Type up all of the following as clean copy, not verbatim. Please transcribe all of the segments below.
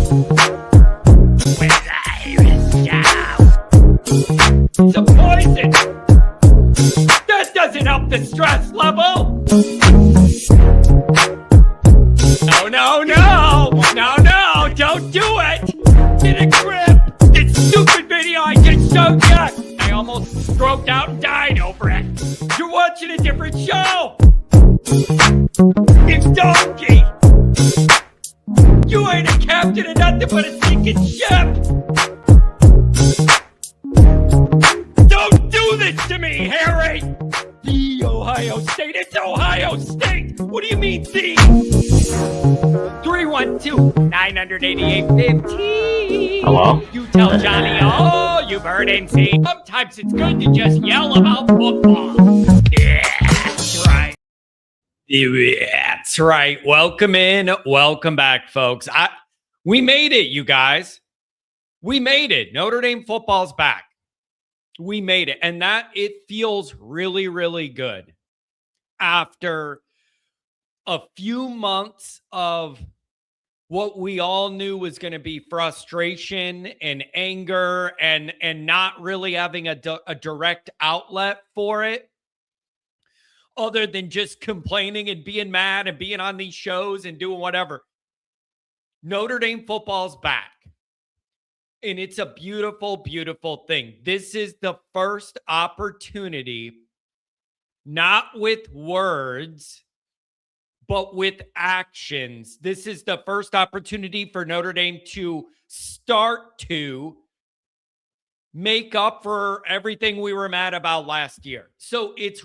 It's a poison. That doesn't help the stress level. No, don't do it. Get a grip. This stupid video I just showed you. I almost stroked out and died over it. You're watching a different show. It's donkey. You ain't a captain of nothing but a sinking ship. Don't do this to me, Harry. The Ohio State. It's Ohio State. What do you mean, the? 312-988-15. Hello? You tell Johnny all you've heard and seen. Sometimes it's good to just yell about football. Yeah, that's right. That's right. Welcome in. Welcome back, folks. We made it, you guys. We made it. Notre Dame football's back. We made it. And that it feels really, really good after a few months of what we all knew was going to be frustration and anger and not really having a direct outlet for it other than just complaining and being mad and being on these shows and doing whatever. Notre Dame football's back. And it's a beautiful, beautiful thing. This is the first opportunity, not with words, but with actions. This is the first opportunity for Notre Dame to start to make up for everything we were mad about last year. So it's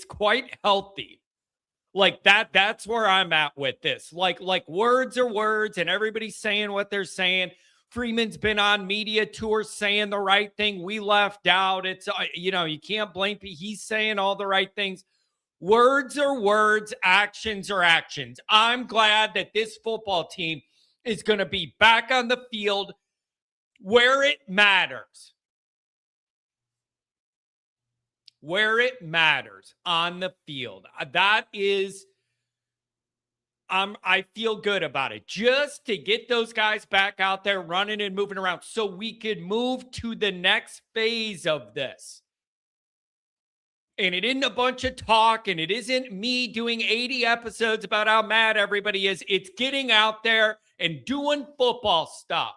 quite healthy. Like that's where I'm at with this. Like words are words and everybody's saying what they're saying. Freeman's been on media tours saying the right thing. We left out. It's, you can't blame me. He's saying all the right things. Words are words. Actions are actions. I'm glad that this football team is going to be back on the field where it matters. Where it matters on the field. That is, I feel good about it. Just to get those guys back out there running and moving around so we could move to the next phase of this. And it isn't a bunch of talk, and it isn't me doing 80 episodes about how mad everybody is. It's getting out there and doing football stuff.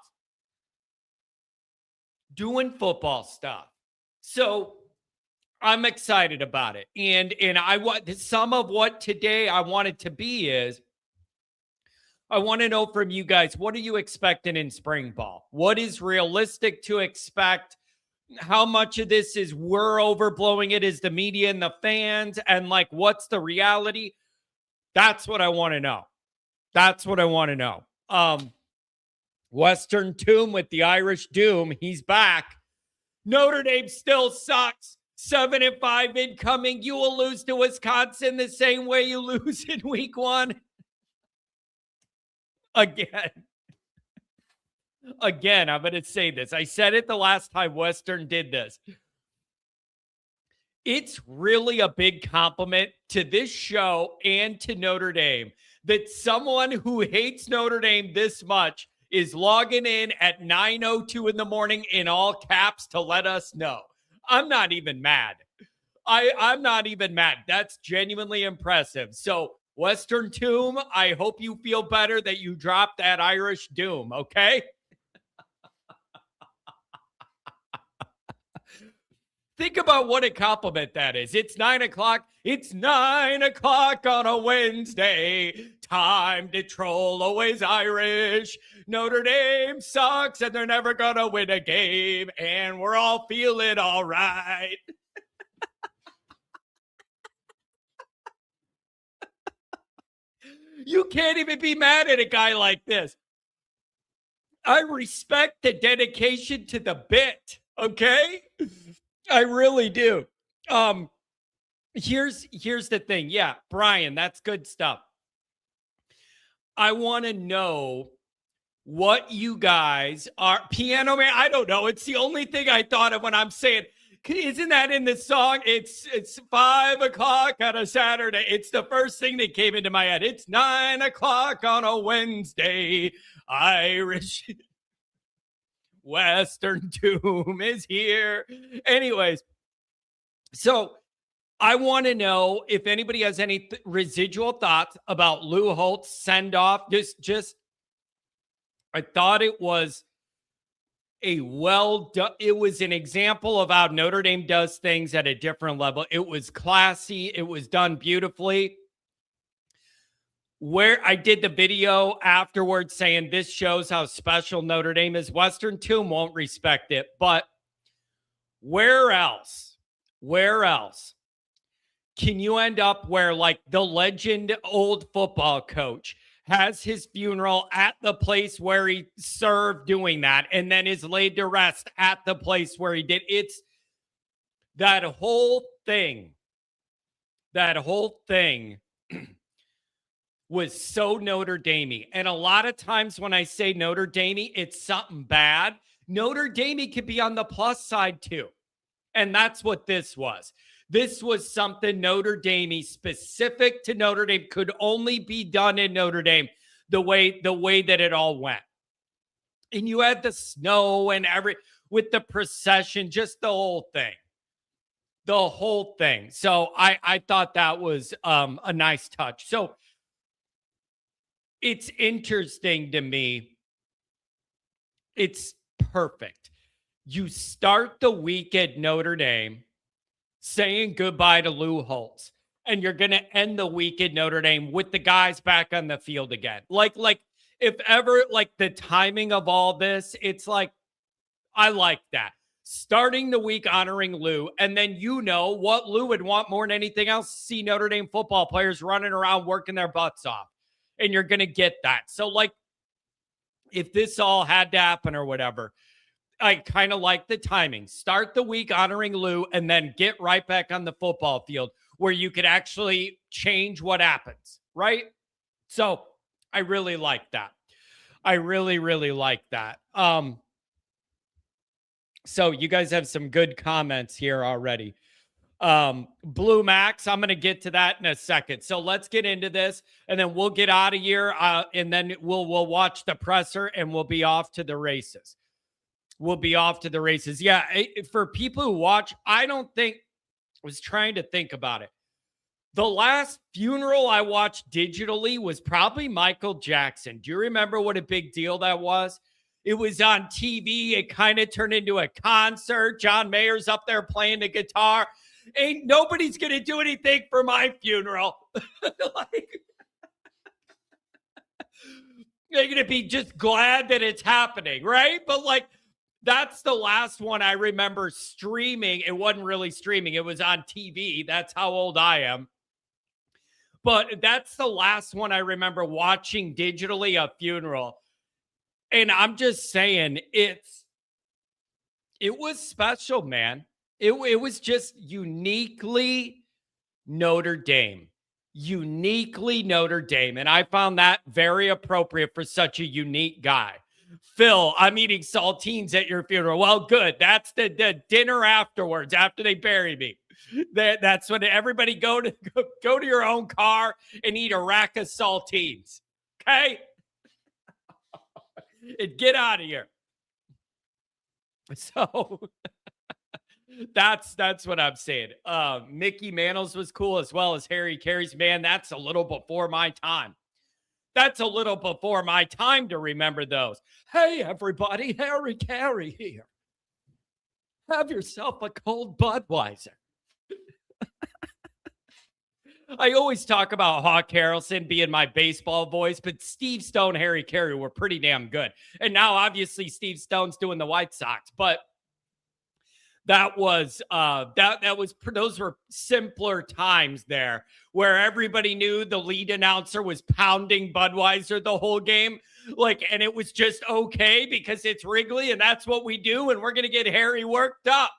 So I'm excited about it. And I want some of what today I want it to be is I want to know from you guys, what are you expecting in spring ball? What is realistic to expect? How much of this is we're overblowing it as the media and the fans? And what's the reality? That's what I want to know. Western Tomb with the Irish Doom. He's back. Notre Dame still sucks. 7-5 incoming. You will lose to Wisconsin the same way you lose in week 1. Again, I'm going to say this. I said it the last time Western did this. It's really a big compliment to this show and to Notre Dame that someone who hates Notre Dame this much is logging in at 9:02 in the morning in all caps to let us know. I'm not even mad. I'm not even mad. That's genuinely impressive. So, Western Tomb, I hope you feel better that you dropped that Irish Doom, okay? Think about what a compliment that is. It's 9 o'clock. It's 9 o'clock on a Wednesday. Time to troll always Irish. Notre Dame sucks and they're never going to win a game. And we're all feeling all right. You can't even be mad at a guy like this. I respect the dedication to the bit, okay? I really do. Here's the thing. Yeah, Brian, that's good stuff. I want to know what you guys are. Piano Man, I don't know. It's the only thing I thought of when I'm saying, Isn't that in the song? It's 5:00 on a Saturday. It's the first thing that came into my head. It's 9:00 on a Wednesday. Irish Western Tomb is here. Anyways, so I want to know if anybody has any residual thoughts about Lou Holtz send off. I thought it was a well done. It was an example of how Notre Dame does things at a different level. It was classy. It was done beautifully. Where I did the video afterwards saying this shows how special Notre Dame is. Western Tomb won't respect it, but where else? Where else can you end up where like the legend old football coach has his funeral at the place where he served doing that and then is laid to rest at the place where he did? It's that whole thing. That whole thing was so Notre Dame. And a lot of times when I say Notre Dame, it's something bad. Notre Dame could be on the plus side too. And that's what this was. This was something Notre Dame specific to Notre Dame, could only be done in Notre Dame the way that it all went. And you had the snow and with the procession, just the whole thing. The whole thing. So I thought that was a nice touch. So it's interesting to me. It's perfect. You start the week at Notre Dame saying goodbye to Lou Holtz, and you're going to end the week at Notre Dame with the guys back on the field again. Like if ever, like the timing of all this, it's like, I like that. Starting the week honoring Lou, and then you know what Lou would want more than anything else, see Notre Dame football players running around working their butts off. And you're going to get that. So like, if this all had to happen or whatever, I kind of like the timing. Start the week honoring Lou and then get right back on the football field where you could actually change what happens, right? So I really like that. I really, really like that. So you guys have some good comments here already. Blue Max, I'm going to get to that in a second. So let's get into this and then we'll get out of here. And then we'll watch the presser and we'll be off to the races. Yeah. For people who watch, I was trying to think about it. The last funeral I watched digitally was probably Michael Jackson. Do you remember what a big deal that was? It was on TV. It kind of turned into a concert. John Mayer's up there playing the guitar. Ain't nobody's going to do anything for my funeral. They're going to be just glad that it's happening, right? But like, that's the last one I remember streaming. It wasn't really streaming. It was on TV. That's how old I am. But that's the last one I remember watching digitally, a funeral. And I'm just saying, it was special, man. It was just uniquely Notre Dame. Uniquely Notre Dame. And I found that very appropriate for such a unique guy. Phil, I'm eating saltines at your funeral. Well, good. That's the dinner afterwards, after they bury me. That's when everybody go to your own car and eat a rack of saltines. Okay? And get out of here. So that's what I'm saying. Mickey Mantle's was cool, as well as Harry Carey's. Man, that's a little before my time. That's a little before my time to remember those. Hey, everybody, Harry Carey here. Have yourself a cold Budweiser. I always talk about Hawk Harrelson being my baseball voice, but Steve Stone, Harry Carey were pretty damn good. And now, obviously, Steve Stone's doing the White Sox, but that was those were simpler times there, where everybody knew the lead announcer was pounding Budweiser the whole game, and it was just okay because it's Wrigley and that's what we do, and we're gonna get Harry worked up.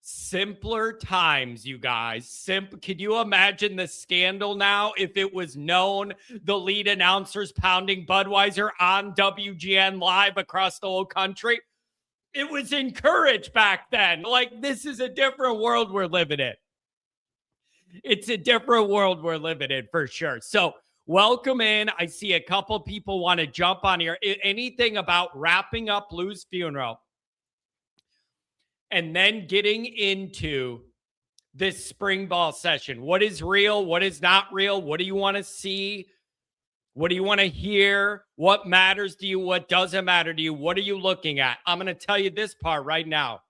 Simpler times, you guys. Can you imagine the scandal now if it was known the lead announcer's pounding Budweiser on WGN live across the whole country? It was encouraged back then. Like, this is a different world we're living in. It's a different world we're living in for sure. So, welcome in. I see a couple people want to jump on here. Anything about wrapping up Lou's funeral and then getting into this spring ball session? What is real? What is not real? What do you want to see? What do you want to hear? What matters to you? What doesn't matter to you? What are you looking at? I'm going to tell you this part right now.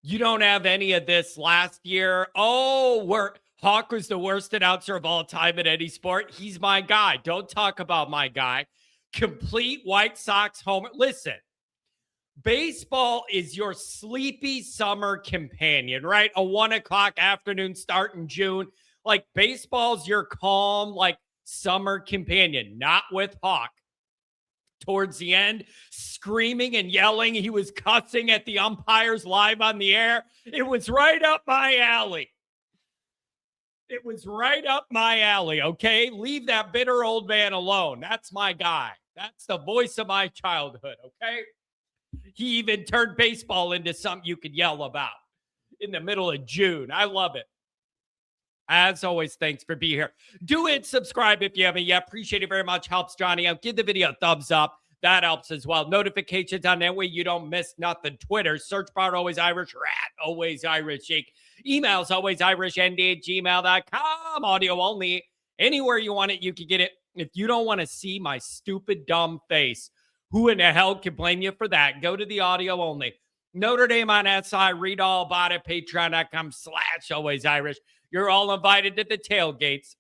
You don't have any of this last year. Oh, Hawk was the worst announcer of all time in any sport. He's my guy. Don't talk about my guy. Complete White Sox homer. Listen, baseball is your sleepy summer companion, right? A 1:00 afternoon start in June. Like, baseball's your calm, like, summer companion. Not with Hawk. Towards the end, screaming and yelling. He was cussing at the umpires live on the air. It was right up my alley. It was right up my alley, okay? Leave that bitter old man alone. That's my guy. That's the voice of my childhood, okay? He even turned baseball into something you could yell about in the middle of June. I love it. As always, thanks for being here. Do hit subscribe if you haven't yet. Appreciate it very much. Helps Johnny out. Give the video a thumbs up. That helps as well. Notifications on that way you don't miss nothing. Twitter, search bar Always Irish, rat Always Irish Shake. Emails Always Irish ND@gmail.com. Audio only. Anywhere you want it, you can get it. If you don't want to see my stupid, dumb face, who in the hell can blame you for that? Go to the audio only. Notre Dame on SI. Read all about it. Patreon.com/Always Irish. You're all invited to the tailgates.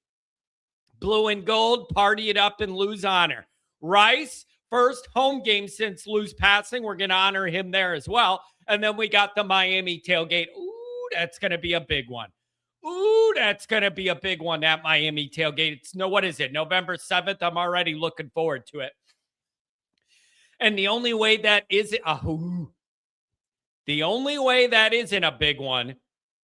Blue and gold, party it up in Lou's honor. Rice, first home game since Lou's passing. We're going to honor him there as well. And then we got the Miami tailgate. Ooh, that's going to be a big one. Ooh, that's going to be a big one, that Miami tailgate. What is it, November 7th? I'm already looking forward to it. And the only way that isn't a big one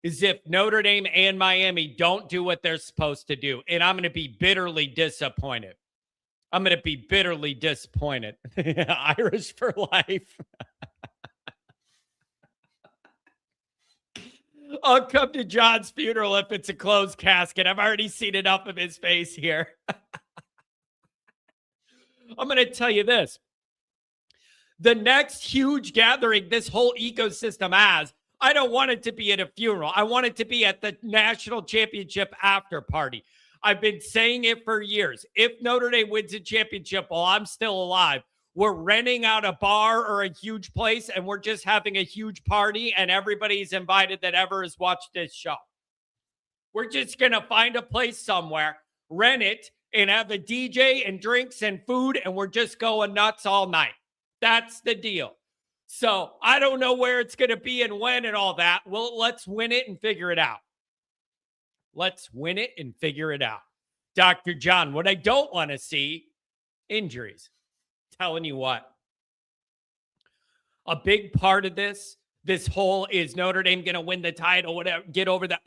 is if Notre Dame and Miami don't do what they're supposed to do. And I'm going to be bitterly disappointed. Irish for life. I'll come to John's funeral if it's a closed casket. I've already seen enough of his face here. I'm going to tell you this. The next huge gathering this whole ecosystem has, I don't want it to be at a funeral. I want it to be at the national championship after party. I've been saying it for years. If Notre Dame wins a championship while I'm still alive, we're renting out a bar or a huge place, and we're just having a huge party, and everybody's invited that ever has watched this show. We're just going to find a place somewhere, rent it, and have a DJ and drinks and food, and we're just going nuts all night. That's the deal. So I don't know where it's going to be and when and all that. Well, let's win it and figure it out. Dr. John, what I don't want to see, injuries. Telling you what. A big part of this whole is Notre Dame going to win the title, whatever, get over that.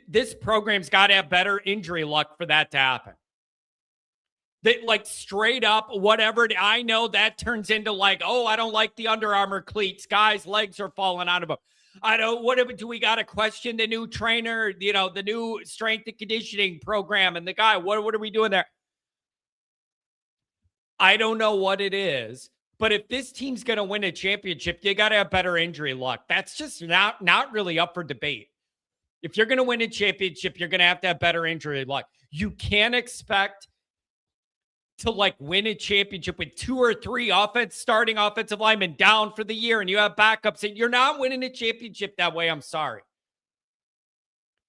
This program's got to have better injury luck for that to happen. Like, straight up, whatever. I know that turns into like, oh, I don't like the Under Armour cleats. Guys' legs are falling out of them. Do we got to question the new trainer, the new strength and conditioning program and the guy? What are we doing there? I don't know what it is, but if this team's going to win a championship, you got to have better injury luck. That's just not really up for debate. If you're going to win a championship, you're going to have better injury luck. You can't expect to win a championship with 2 or 3 starting offensive linemen down for the year and you have backups, and you're not winning a championship that way. I'm sorry.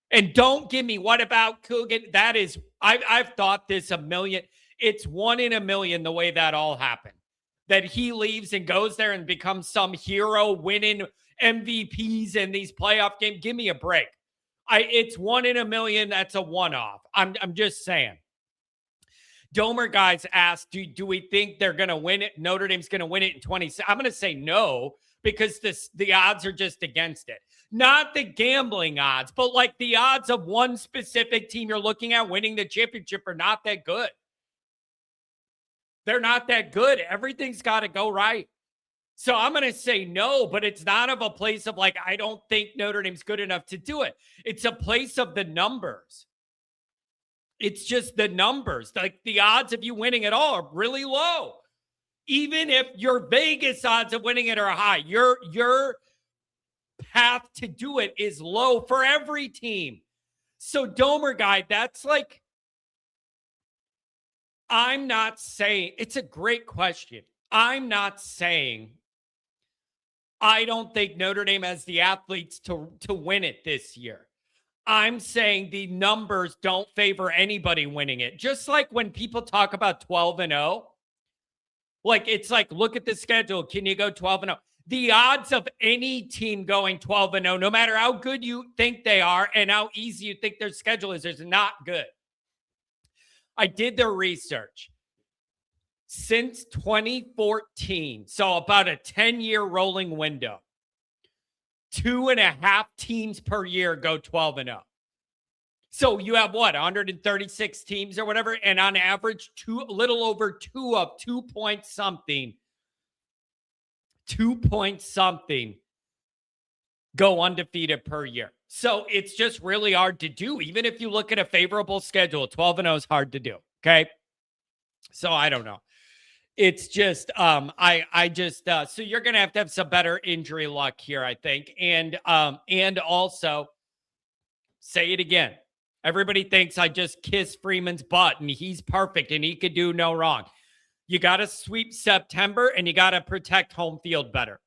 And don't give me, what about Coogan? That is, I've thought this a million. It's 1 in a million the way that all happened. That he leaves and goes there and becomes some hero winning MVPs in these playoff games. Give me a break. It's 1 in a million. That's a one-off. I'm just saying. Domer guys asked, do we think they're going to win it? Notre Dame's going to win it in 20. I'm going to say no, because the odds are just against it. Not the gambling odds, but the odds of one specific team you're looking at winning the championship are not that good. They're not that good. Everything's got to go right. So I'm going to say no, but it's not of a place of like, I don't think Notre Dame's good enough to do it. It's a place of the numbers. It's just the numbers. Like the odds of you winning at all are really low. Even if your Vegas odds of winning it are high, your path to do it is low for every team. So Domer guy, that's like, I'm not saying, it's a great question. I'm not saying I don't think Notre Dame has the athletes to win it this year. I'm saying the numbers don't favor anybody winning it. Just like when people talk about 12-0, like it's like, look at the schedule. Can you go 12-0? The odds of any team going 12-0, no matter how good you think they are and how easy you think their schedule is not good. I did the research. Since 2014, so about a 10-year rolling window, 2.5 teams per year go 12-0. So you have what, 136 teams or whatever, and on average, a little over 2 point something go undefeated per year. So it's just really hard to do. Even if you look at a favorable schedule, 12-0 is hard to do. Okay. So I don't know. It's just, so you're going to have some better injury luck here, I think. And also say it again. Everybody thinks I just kiss Freeman's butt and he's perfect and he could do no wrong. You got to sweep September and you got to protect home field better.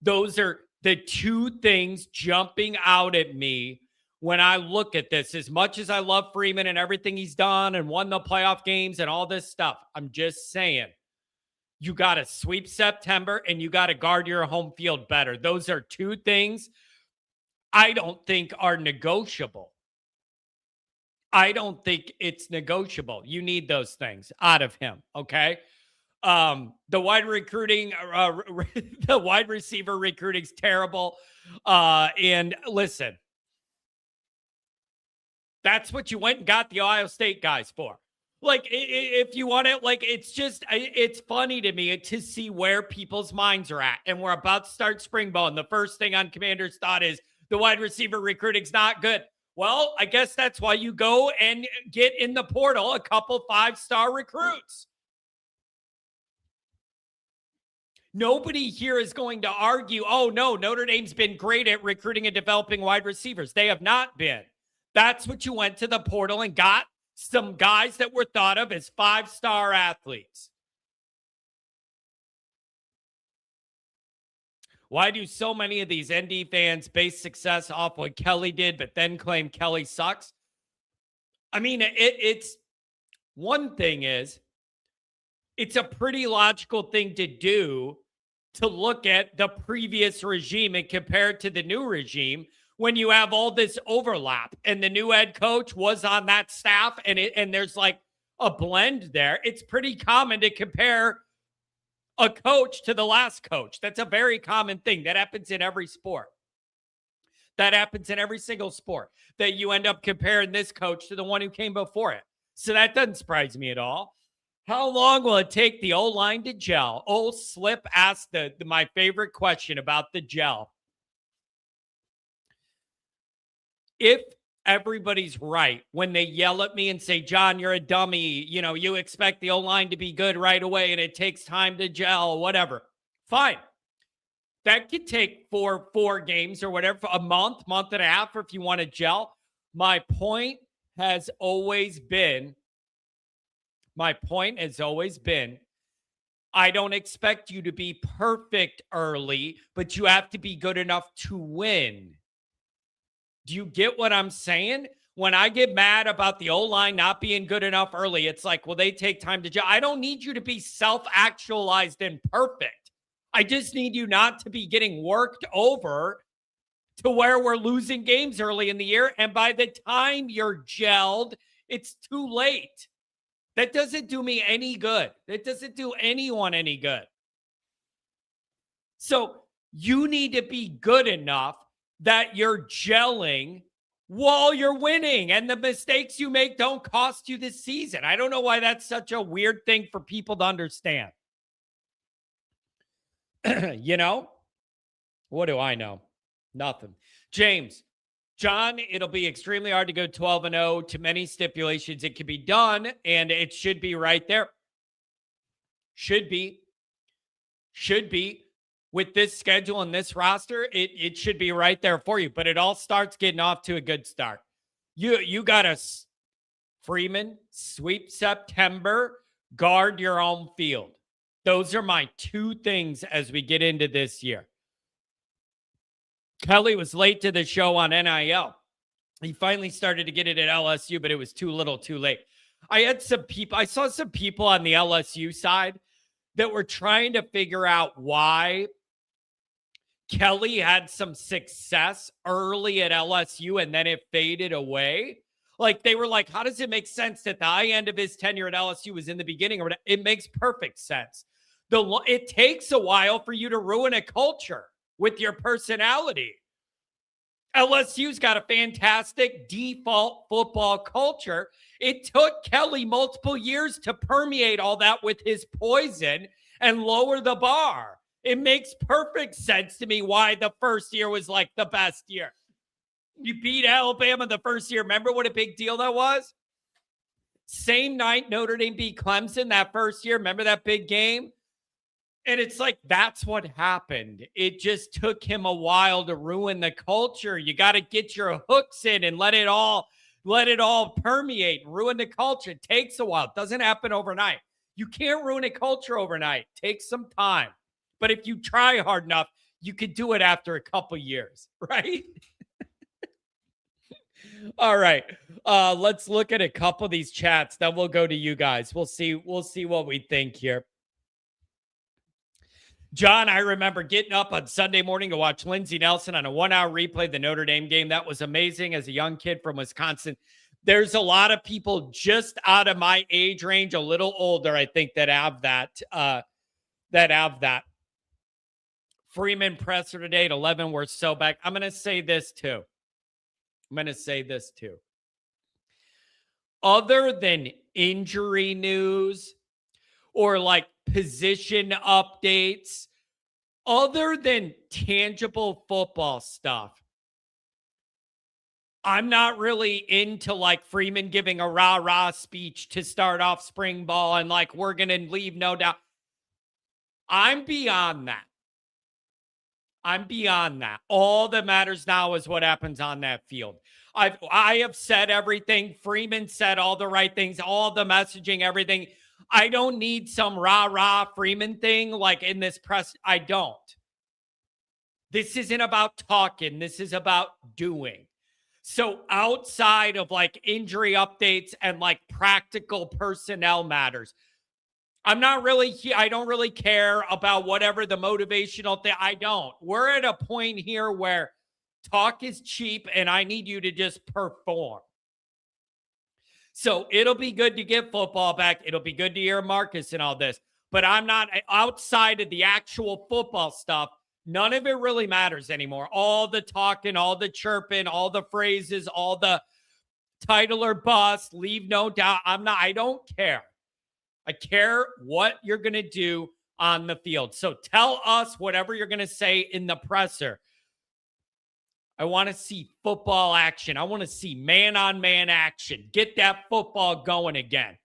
Those are the two things jumping out at me when I look at this. As much as I love Freeman and everything he's done and won the playoff games and all this stuff, I'm just saying, you got to sweep September and you got to guard your home field better. Those are two things I don't think are negotiable. I don't think it's negotiable. You need those things out of him, okay? The wide receiver recruiting's terrible. And listen, that's what you went and got the Ohio State guys for. Like, if you want it, like, it's funny to me to see where people's minds are at. And we're about to start spring ball. And the first thing on Commander's thought is the wide receiver recruiting's not good. Well, I guess that's why you go and get in the portal a couple 5-star recruits. Nobody here is going to argue, oh, no, Notre Dame's been great at recruiting and developing wide receivers. They have not been. That's what you went to the portal and got some guys that were thought of as 5-star athletes. Why do so many of these ND fans base success off what Kelly did, but then claim Kelly sucks? I mean, it's one thing is, it's a pretty logical thing to do to look at the previous regime and compare it to the new regime when you have all this overlap and the new head coach was on that staff and there's like a blend there. It's pretty common to compare a coach to the last coach. That's a very common thing. That happens in every sport. That happens in every single sport, that you end up comparing this coach to the one who came before it. So that doesn't surprise me at all. How long will it take the O-line to gel? Old Slip asked my favorite question about the gel. If everybody's right when they yell at me and say, John, you're a dummy, you know, you expect the O-line to be good right away and it takes time to gel, whatever. Fine. That could take four games or whatever, a month and a half, or if you want to gel. My point has always been, I don't expect you to be perfect early, but you have to be good enough to win. Do you get what I'm saying? When I get mad about the O-line not being good enough early, it's like, well, they take time to gel. I don't need you to be self-actualized and perfect. I just need you not to be getting worked over to where we're losing games early in the year. And by the time you're gelled, it's too late. That doesn't do me any good. That doesn't do anyone any good. So you need to be good enough that you're gelling while you're winning, and the mistakes you make don't cost you this season. I don't know why that's such a weird thing for people to understand. You know, what do I know? Nothing. James, John, it'll be extremely hard to go 12-0. To many stipulations, it can be done, and it should be right there. Should be. With this schedule and this roster, it should be right there for you. But it all starts getting off to a good start. You got to, Freeman, sweep September, guard your own field. Those are my two things as we get into this year. Kelly was late to the show on NIL. He finally started to get it at LSU, but it was too little too late. I saw some people on the LSU side that were trying to figure out why Kelly had some success early at LSU and then it faded away. Like, they were like, how does it make sense that the high end of his tenure at LSU was in the beginning? It makes perfect sense. It takes a while for you to ruin a culture with your personality. LSU's got a fantastic default football culture. It took Kelly multiple years to permeate all that with his poison and lower the bar. It makes perfect sense to me why the first year was like the best year. You beat Alabama the first year. Remember what a big deal that was? Same night Notre Dame beat Clemson that first year. Remember that big game? And it's like, that's what happened. It just took him a while to ruin the culture. You got to get your hooks in and let it all permeate and ruin the culture. It takes a while. It doesn't happen overnight. You can't ruin a culture overnight. It takes some time. But if you try hard enough, you could do it after a couple years, right? All right. Let's look at a couple of these chats. Then we'll go to you guys. We'll see what we think here. John, I remember getting up on Sunday morning to watch Lindsey Nelson on a 1-hour replay of the Notre Dame game. That was amazing as a young kid from Wisconsin. There's a lot of people just out of my age range, a little older, I think, that have that. Freeman presser today at 11. We're so back. I'm going to say this too. Other than injury news or like position updates, other than tangible football stuff, I'm not really into like Freeman giving a rah-rah speech to start off spring ball and like, we're going to leave no doubt. I'm beyond that. All that matters now is what happens on that field. I have said everything. Freeman said all the right things, all the messaging, everything. I don't need some rah-rah Freeman thing like in this press. I don't. This isn't about talking. This is about doing. So outside of like injury updates and like practical personnel matters, I don't really care about whatever the motivational thing. I don't. We're at a point here where talk is cheap and I need you to just perform. So it'll be good to get football back. It'll be good to hear Marcus and all this, but I'm not outside of the actual football stuff. None of it really matters anymore. All the talking, all the chirping, all the phrases, all the title or bust, leave no doubt. I don't care. I care what you're going to do on the field. So tell us whatever you're going to say in the presser. I want to see football action. I want to see man-on-man action. Get that football going again.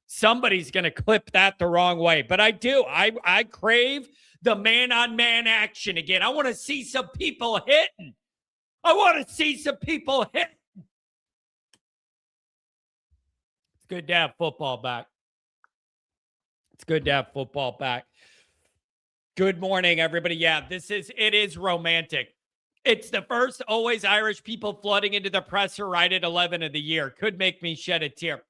Somebody's going to clip that the wrong way, but I do. I crave the man-on-man action again. I want to see some people hitting. It's good to have football back. Good morning, everybody. Yeah, it is romantic. It's the first always Irish people flooding into the presser right at 11 of the year. Could make me shed a tear.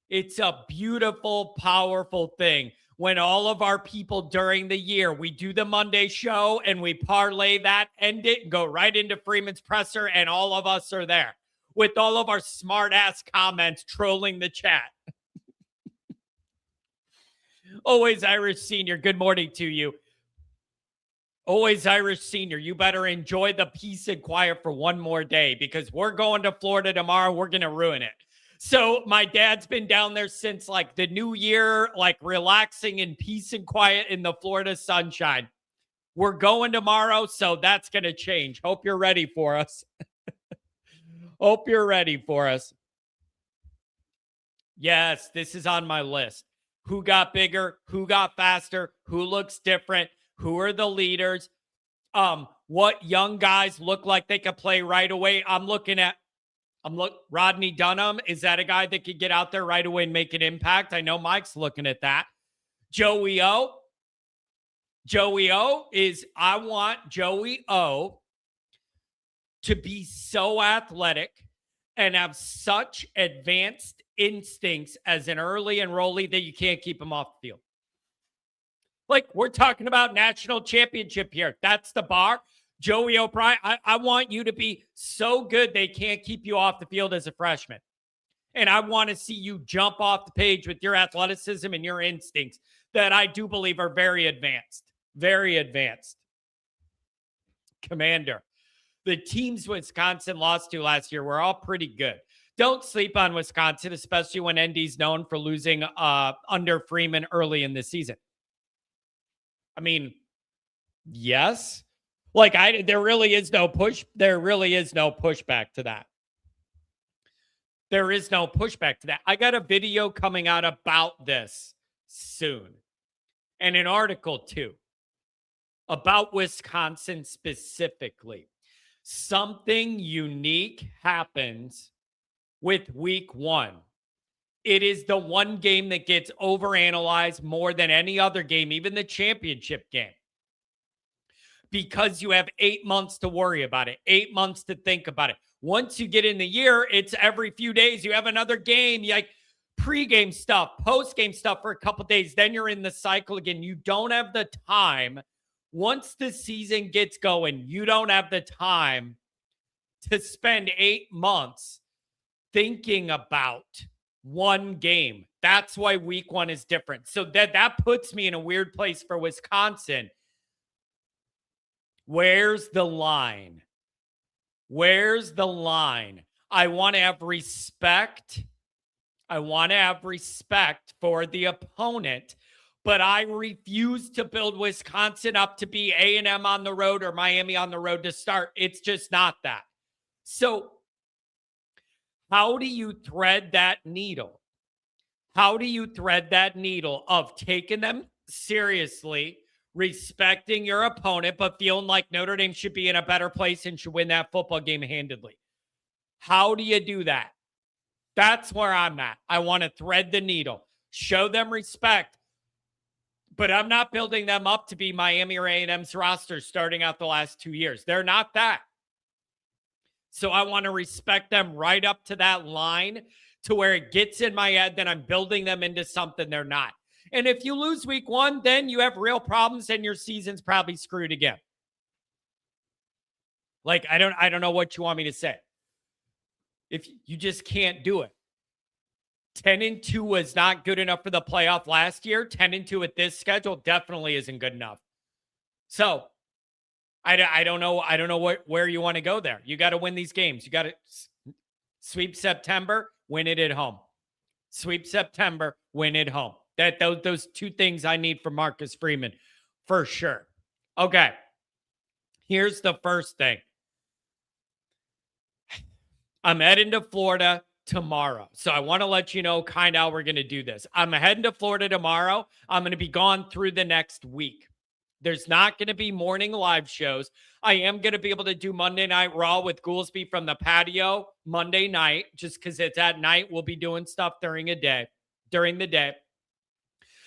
It's a beautiful, powerful thing when all of our people during the year, we do the Monday show and we parlay that, end it, and go right into Freeman's presser, and all of us are there with all of our smart-ass comments trolling the chat. Always Irish Senior, good morning to you. Always Irish senior, you better enjoy the peace and quiet for one more day because we're going to Florida tomorrow. We're going to ruin it. So my dad's been down there since like the new year, like relaxing in peace and quiet in the Florida sunshine. We're going tomorrow, so that's going to change. Hope you're ready for us. Hope you're ready for us. Yes, this is on my list. Who got bigger? Who got faster? Who looks different? Who are the leaders? What young guys look like they could play right away? Rodney Dunham. Is that a guy that could get out there right away and make an impact? I know Mike's looking at that. Joey O. I want Joey O to be so athletic and have such advanced instincts as an early enrollee that you can't keep him off the field. Like, we're talking about national championship here. That's the bar. Joey O'Brien, I want you to be so good they can't keep you off the field as a freshman. And I want to see you jump off the page with your athleticism and your instincts that I do believe are very advanced. Very advanced. Commander. The teams Wisconsin lost to last year were all pretty good. Don't sleep on Wisconsin, especially when ND's known for losing under Freeman early in the season. I mean, yes. Like, there really is no pushback to that. There is no pushback to that. I got a video coming out about this soon. And an article too about Wisconsin specifically. Something unique happens with week one. It is the one game that gets overanalyzed more than any other game, even the championship game. Because you have 8 months to worry about it, 8 months to think about it. Once you get in the year, it's every few days. You have another game, you like pregame stuff, postgame stuff for a couple days. Then you're in the cycle again. You don't have the time. Once the season gets going, you don't have the time to spend 8 months thinking about one game. That's why week one is different. So that puts me in a weird place for Wisconsin. Where's the line? Where's the line? I want to have respect. I want to have respect for the opponent, but I refuse to build Wisconsin up to be A&M on the road or Miami on the road to start. It's just not that. So how do you thread that needle? How do you thread that needle of taking them seriously, respecting your opponent, but feeling like Notre Dame should be in a better place and should win that football game handedly? How do you do that? That's where I'm at. I want to thread the needle, show them respect, but I'm not building them up to be Miami or A&M's roster starting out the last 2 years. They're not that. So I want to respect them right up to that line to where it gets in my head that I'm building them into something they're not. And if you lose week one, then you have real problems and your season's probably screwed again. Like, I don't know what you want me to say. If you just can't do it. 10-2 was not good enough for the playoff last year. 10-2 with this schedule definitely isn't good enough. So I don't know where you want to go there. You got to win these games. You got to sweep September, win it at home. Sweep September, win it home. Those two things I need from Marcus Freeman for sure. Okay. Here's the first thing. I'm heading to Florida tomorrow. So I want to let you know kind of how we're going to do this. I'm heading to Florida tomorrow. I'm going to be gone through the next week. There's not going to be morning live shows. I am going to be able to do Monday Night Raw with Goolsby from the patio Monday night, just because it's at night. We'll be doing stuff during the day.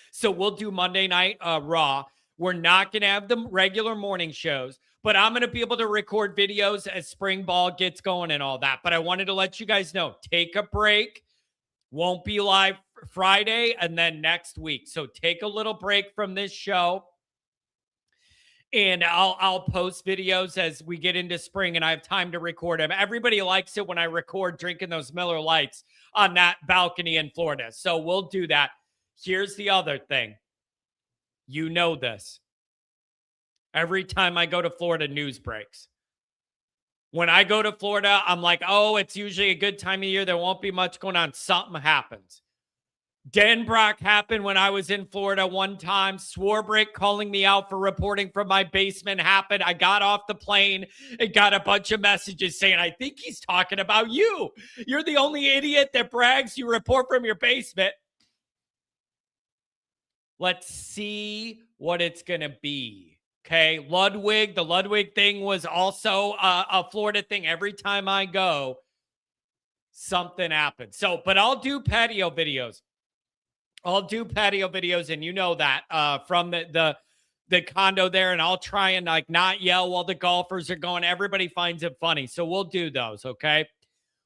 So we'll do Monday Night Raw. We're not going to have the regular morning shows, but I'm going to be able to record videos as spring ball gets going and all that. But I wanted to let you guys know, take a break. Won't be live Friday and then next week. So take a little break from this show. And I'll post videos as we get into spring and I have time to record them. Everybody likes it when I record drinking those Miller Lights on that balcony in Florida. So we'll do that. Here's the other thing. You know this. Every time I go to Florida, news breaks. When I go to Florida, I'm like, oh, it's usually a good time of year. There won't be much going on. Something happens. Denbrock happened when I was in Florida one time. Swarbrick calling me out for reporting from my basement happened. I got off the plane and got a bunch of messages saying, I think he's talking about you. You're the only idiot that brags you report from your basement. Let's see what it's going to be. Okay, Ludwig. The Ludwig thing was also a Florida thing. Every time I go, something happens. So, but I'll do patio videos. And you know that from the condo there, and I'll try and like not yell while the golfers are going. Everybody finds it funny, so we'll do those. Okay,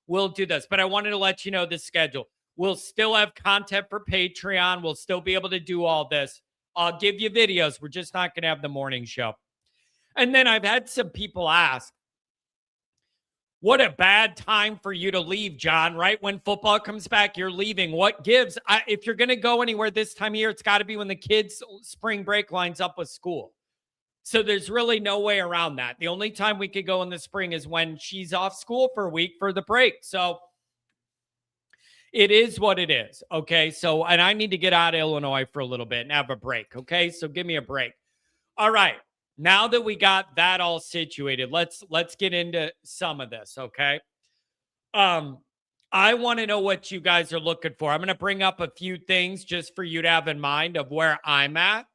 we'll do this. But I wanted to let you know the schedule. We'll still have content for Patreon. We'll still be able to do all this. I'll give you videos. We're just not going to have the morning show. And then I've had some people ask, what a bad time for you to leave, John, right? When football comes back, you're leaving. What gives? If you're going to go anywhere this time of year, it's got to be when the kids' spring break lines up with school. So there's really no way around that. The only time we could go in the spring is when she's off school for a week for the break. So it is what it is. Okay. So, and I need to get out of Illinois for a little bit and have a break. Okay. So give me a break. All right. Now that we got that all situated, let's get into some of this, okay? I want to know what you guys are looking for. I'm going to bring up a few things just for you to have in mind of where I'm at,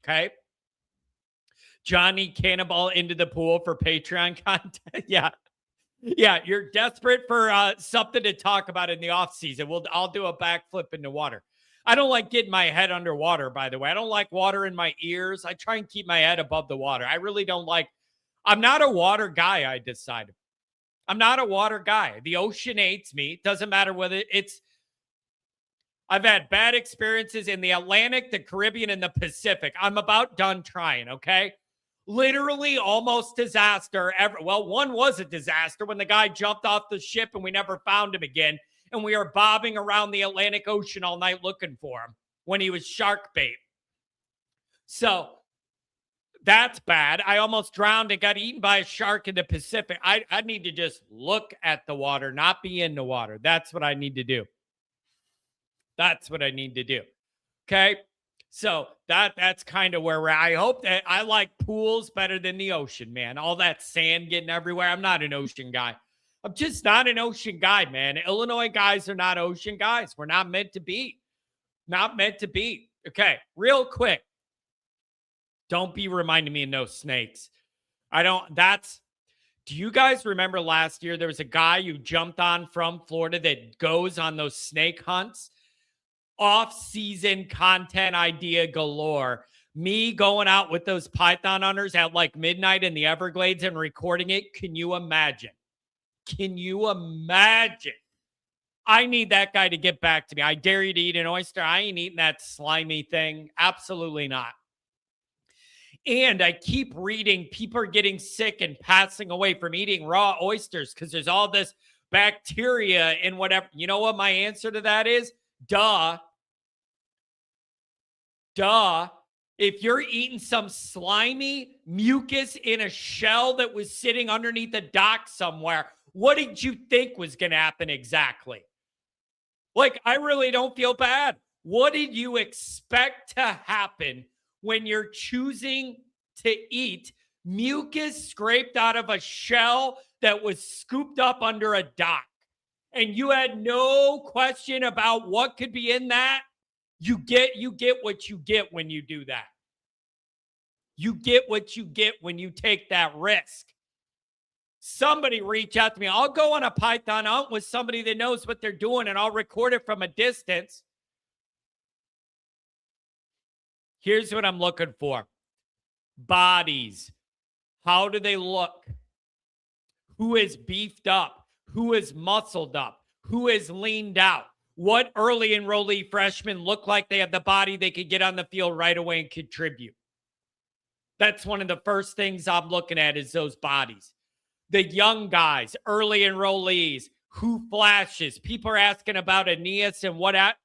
okay? Johnny Cannonball into the pool for Patreon content. Yeah. Yeah, you're desperate for something to talk about in the off season. I'll do a backflip into water. I don't like getting my head underwater, by the way. I don't like water in my ears. I try and keep my head above the water. I really don't like, I'm not a water guy, I decided. I'm not a water guy. The ocean hates me. It doesn't matter whether I've had bad experiences in the Atlantic, the Caribbean, and the Pacific. I'm about done trying, okay? Literally almost disaster. Well, one was a disaster when the guy jumped off the ship and we never found him again. And we are bobbing around the Atlantic Ocean all night looking for him when he was shark bait. So that's bad. I almost drowned and got eaten by a shark in the Pacific. I need to just look at the water, not be in the water. That's what I need to do. That's what I need to do. Okay. So that's kind of where we're at. I hope that I like pools better than the ocean, man. All that sand getting everywhere. I'm not an ocean guy. I'm just not an ocean guy, man. Illinois guys are not ocean guys. We're not meant to be. Not meant to be. Okay, real quick. Don't be reminding me of no snakes. Do you guys remember last year there was a guy who jumped on from Florida that goes on those snake hunts? Off-season content idea galore. Me going out with those python hunters at like midnight in the Everglades and recording it. Can you imagine? Can you imagine? I need that guy to get back to me. I dare you to eat an oyster. I ain't eating that slimy thing. Absolutely not. And I keep reading people are getting sick and passing away from eating raw oysters because there's all this bacteria and whatever. You know what my answer to that is? Duh. If you're eating some slimy mucus in a shell that was sitting underneath a dock somewhere, what did you think was going to happen exactly? Like, I really don't feel bad. What did you expect to happen when you're choosing to eat mucus scraped out of a shell that was scooped up under a dock? And you had no question about what could be in that? You get what you get when you do that. You get what you get when you take that risk. Somebody reach out to me. I'll go on a python hunt with somebody that knows what they're doing and I'll record it from a distance. Here's what I'm looking for. Bodies. How do they look? Who is beefed up? Who is muscled up? Who is leaned out? What early enrollee freshmen look like they have the body they could get on the field right away and contribute? That's one of the first things I'm looking at is those bodies. The young guys, early enrollees, who flashes. People are asking about Aeneas and what at.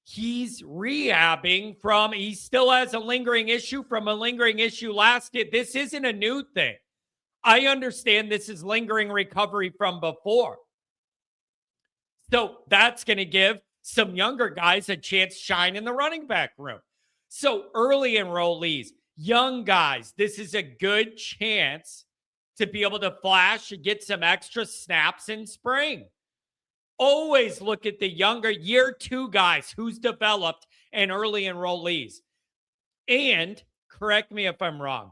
He's rehabbing from, he still has a lingering issue from a lingering issue last year. This isn't a new thing. I understand this is lingering recovery from before. So that's going to give some younger guys a chance to shine in the running back room. So early enrollees, young guys, this is a good chance to be able to flash and get some extra snaps in spring. Always look at the younger year 2 guys who's developed and early enrollees. And correct me if I'm wrong,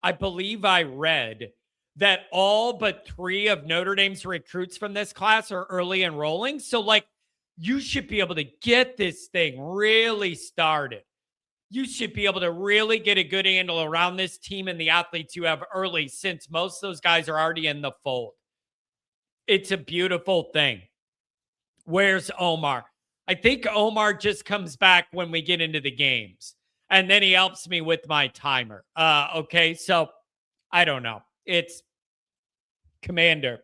I believe I read that all but 3 of Notre Dame's recruits from this class are early enrolling. So, like, you should be able to get this thing really started. You should be able to really get a good handle around this team and the athletes you have early, since most of those guys are already in the fold. It's a beautiful thing. Where's Omar? I think Omar just comes back when we get into the games, and then he helps me with my timer. Okay, so I don't know. It's Commander.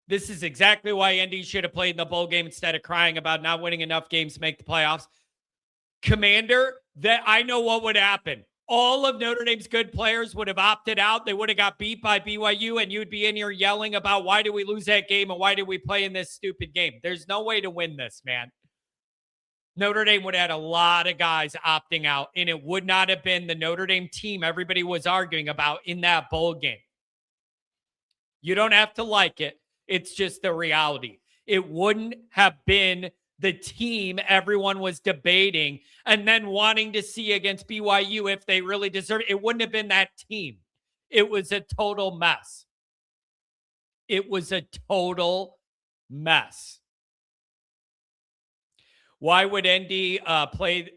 This is exactly why ND should have played in the bowl game instead of crying about not winning enough games to make the playoffs. Commander, that I know what would happen. All of Notre Dame's good players would have opted out. They would have got beat by BYU, and you'd be in here yelling about why did we lose that game and why did we play in this stupid game. There's no way to win this, man. Notre Dame would have had a lot of guys opting out, and it would not have been the Notre Dame team everybody was arguing about in that bowl game. You don't have to like it. It's just the reality. It wouldn't have been the team everyone was debating and then wanting to see against BYU if they really deserved it. It wouldn't have been that team. It was a total mess. It was a total mess. Why would ND play?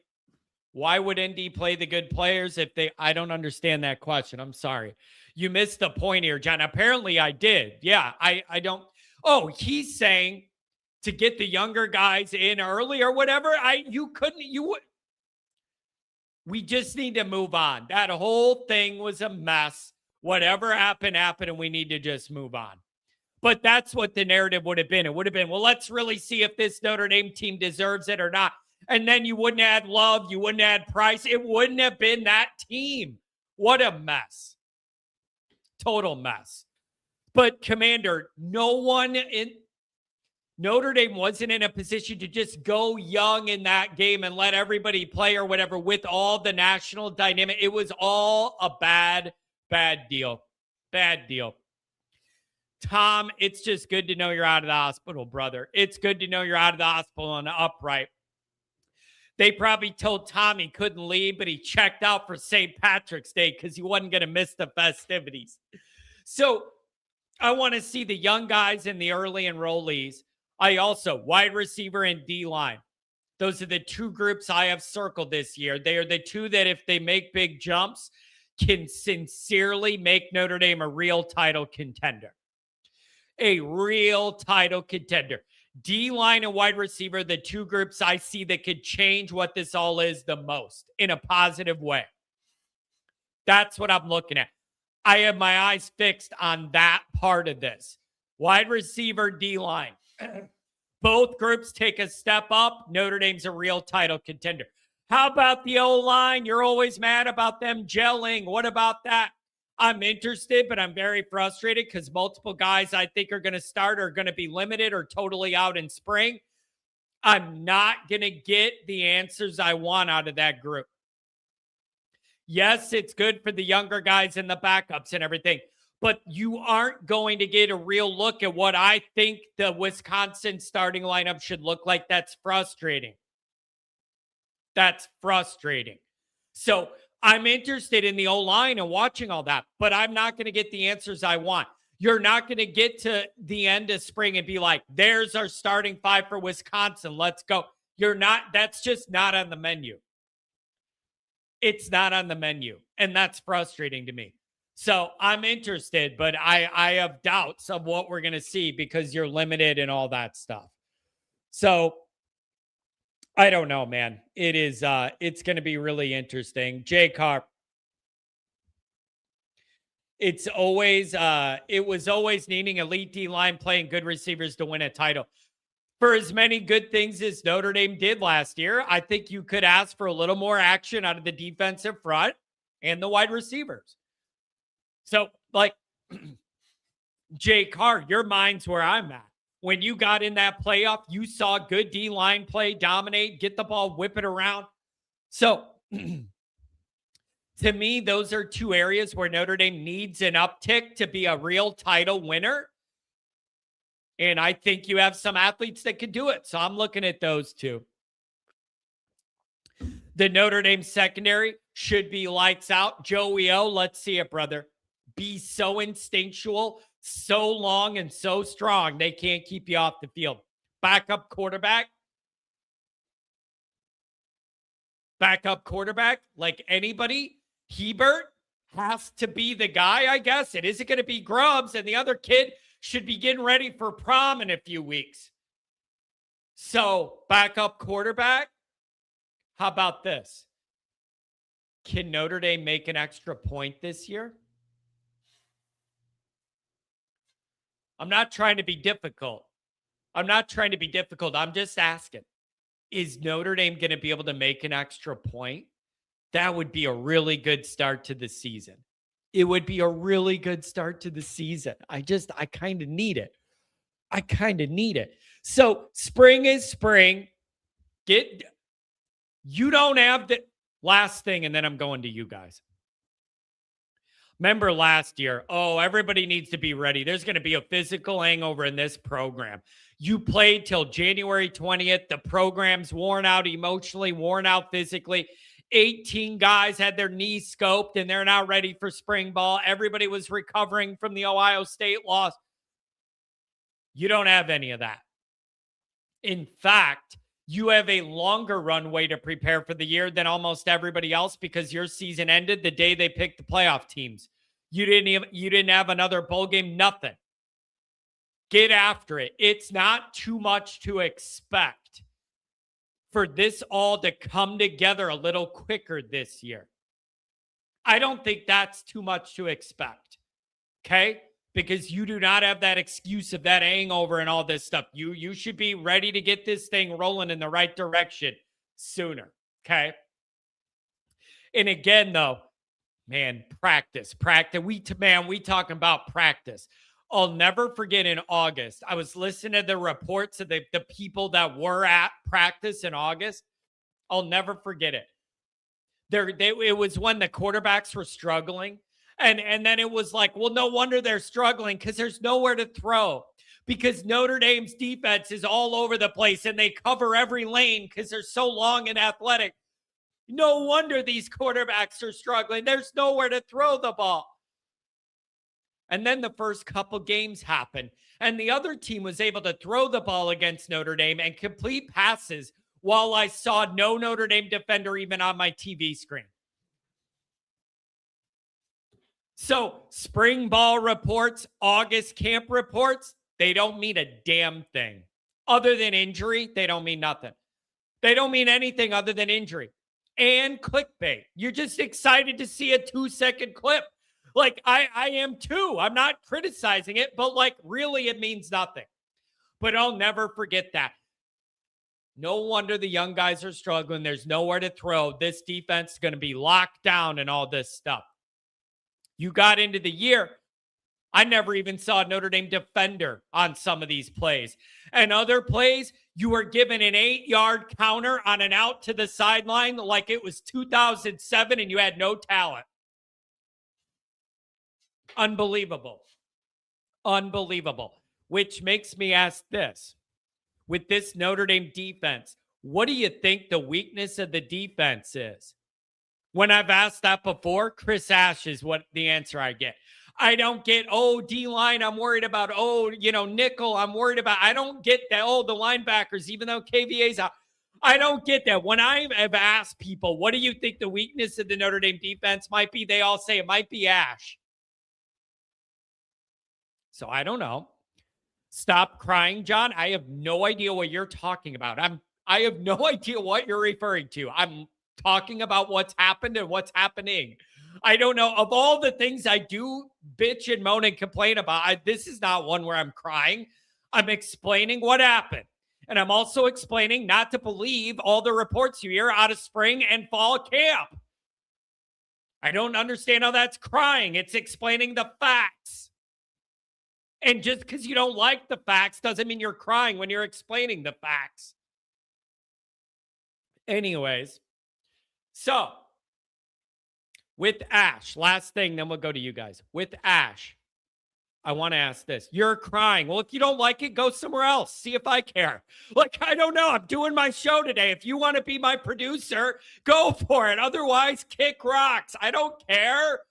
Why would ND play the good players if they? I don't understand that question. I'm sorry. You missed the point here, John. Apparently I did. Yeah, I don't. Oh, he's saying to get the younger guys in early or whatever. We just need to move on. That whole thing was a mess. Whatever happened, and we need to just move on. But that's what the narrative would have been. It would have been, well, let's really see if this Notre Dame team deserves it or not. And then you wouldn't have had Love. You wouldn't have had Price. It wouldn't have been that team. What a mess. Total mess. But, Commander, no one in Notre Dame wasn't in a position to just go young in that game and let everybody play or whatever with all the national dynamic. It was all a bad deal. Bad deal. Tom, it's just good to know you're out of the hospital, brother. It's good to know you're out of the hospital and upright. They probably told Tom he couldn't leave, but he checked out for St. Patrick's Day because he wasn't going to miss the festivities. So I want to see the young guys and the early enrollees. I also, wide receiver and D-line. Those are the 2 groups I have circled this year. They are the 2 that if they make big jumps, can sincerely make Notre Dame a real title contender. A real title contender. D-line and wide receiver, the 2 groups I see that could change what this all is the most in a positive way. That's what I'm looking at. I have my eyes fixed on that part of this. Wide receiver, D-line. Both groups take a step up. Notre Dame's a real title contender. How about the O-line? You're always mad about them gelling. What about that? I'm interested, but I'm very frustrated because multiple guys I think are going to start are going to be limited or totally out in spring. I'm not going to get the answers I want out of that group. Yes, it's good for the younger guys and the backups and everything, but you aren't going to get a real look at what I think the Wisconsin starting lineup should look like. That's frustrating. That's frustrating. So I'm interested in the O-line and watching all that, but I'm not going to get the answers I want. You're not going to get to the end of spring and be like, there's our starting 5 for Wisconsin. Let's go. You're not. That's just not on the menu. It's not on the menu, and that's frustrating to me. So I'm interested, but I have doubts of what we're going to see because you're limited and all that stuff. So I don't know, man. It is, it's going to be really interesting. Jay Carp. It was always needing elite D line playing good receivers to win a title. For as many good things as Notre Dame did last year, I think you could ask for a little more action out of the defensive front and the wide receivers. So, like, Jay Carr, your mind's where I'm at. When you got in that playoff, you saw good D-line play, dominate, get the ball, whip it around. So, to me, those are two areas where Notre Dame needs an uptick to be a real title winner. And I think you have some athletes that could do it. So I'm looking at those two. The Notre Dame secondary should be lights out. Joey O, let's see it, brother. Be so instinctual, so long, and so strong, they can't keep you off the field. Backup quarterback, like anybody, Hebert has to be the guy, I guess. It isn't going to be Grubbs, and the other kid should be getting ready for prom in a few weeks. So, backup quarterback. How about this? Can Notre Dame make an extra point this year? I'm not trying to be difficult. I'm just asking. Is Notre Dame going to be able to make an extra point? That would be a really good start to the season. It would be a really good start to the season. I kind of need it. So spring is spring. You don't have the last thing, and then I'm going to you guys. Remember last year, everybody needs to be ready. There's going to be a physical hangover in this program. You played till January 20th. The program's worn out emotionally, worn out physically. 18 guys had their knees scoped, and they're now ready for spring ball. Everybody was recovering from the Ohio State loss. You don't have any of that. In fact, you have a longer runway to prepare for the year than almost everybody else because your season ended the day they picked the playoff teams. You didn't have another bowl game, nothing. Get after it. It's not too much to expect for this all to come together a little quicker this year. I don't think that's too much to expect. Okay? Because you do not have that excuse of that hangover and all this stuff. You should be ready to get this thing rolling in the right direction sooner. Okay? And again, though, man, practice. We talking about practice. I'll never forget in August, I was listening to the reports of the people that were at practice in August. I'll never forget it. It was when the quarterbacks were struggling. And then it was like, well, no wonder they're struggling because there's nowhere to throw. Because Notre Dame's defense is all over the place and they cover every lane because they're so long and athletic. No wonder these quarterbacks are struggling. There's nowhere to throw the ball. And then the first couple games happened, and the other team was able to throw the ball against Notre Dame and complete passes while I saw no Notre Dame defender even on my TV screen. So spring ball reports, August camp reports, they don't mean a damn thing. Other than injury, they don't mean nothing. They don't mean anything other than injury. And clickbait. You're just excited to see a 2-second clip. Like, I am too. I'm not criticizing it, but like, really, it means nothing. But I'll never forget that. No wonder the young guys are struggling. There's nowhere to throw. This defense is going to be locked down and all this stuff. You got into the year. I never even saw a Notre Dame defender on some of these plays. And other plays, you were given an 8-yard counter on an out to the sideline like it was 2007 and you had no talent. Unbelievable. Which makes me ask this. With this Notre Dame defense, what do you think the weakness of the defense is? When I've asked that before, Chris Ash is what the answer I get. I don't get, D-line, I'm worried about, nickel, I'm worried about. I don't get that, the linebackers, even though KVA's out. I don't get that. When I have asked people, what do you think the weakness of the Notre Dame defense might be? They all say it might be Ash. So I don't know. Stop crying, John. I have no idea what you're talking about. I have no idea what you're referring to. I'm talking about what's happened and what's happening. I don't know. Of all the things I do bitch and moan and complain about, this is not one where I'm crying. I'm explaining what happened. And I'm also explaining not to believe all the reports you hear out of spring and fall camp. I don't understand how that's crying. It's explaining the facts. And just because you don't like the facts doesn't mean you're crying when you're explaining the facts. Anyways, so with Ash, last thing, then we'll go to you guys. With Ash, I want to ask this. You're crying. Well, if you don't like it, go somewhere else. See if I care. Like, I don't know. I'm doing my show today. If you want to be my producer, go for it. Otherwise, kick rocks. I don't care.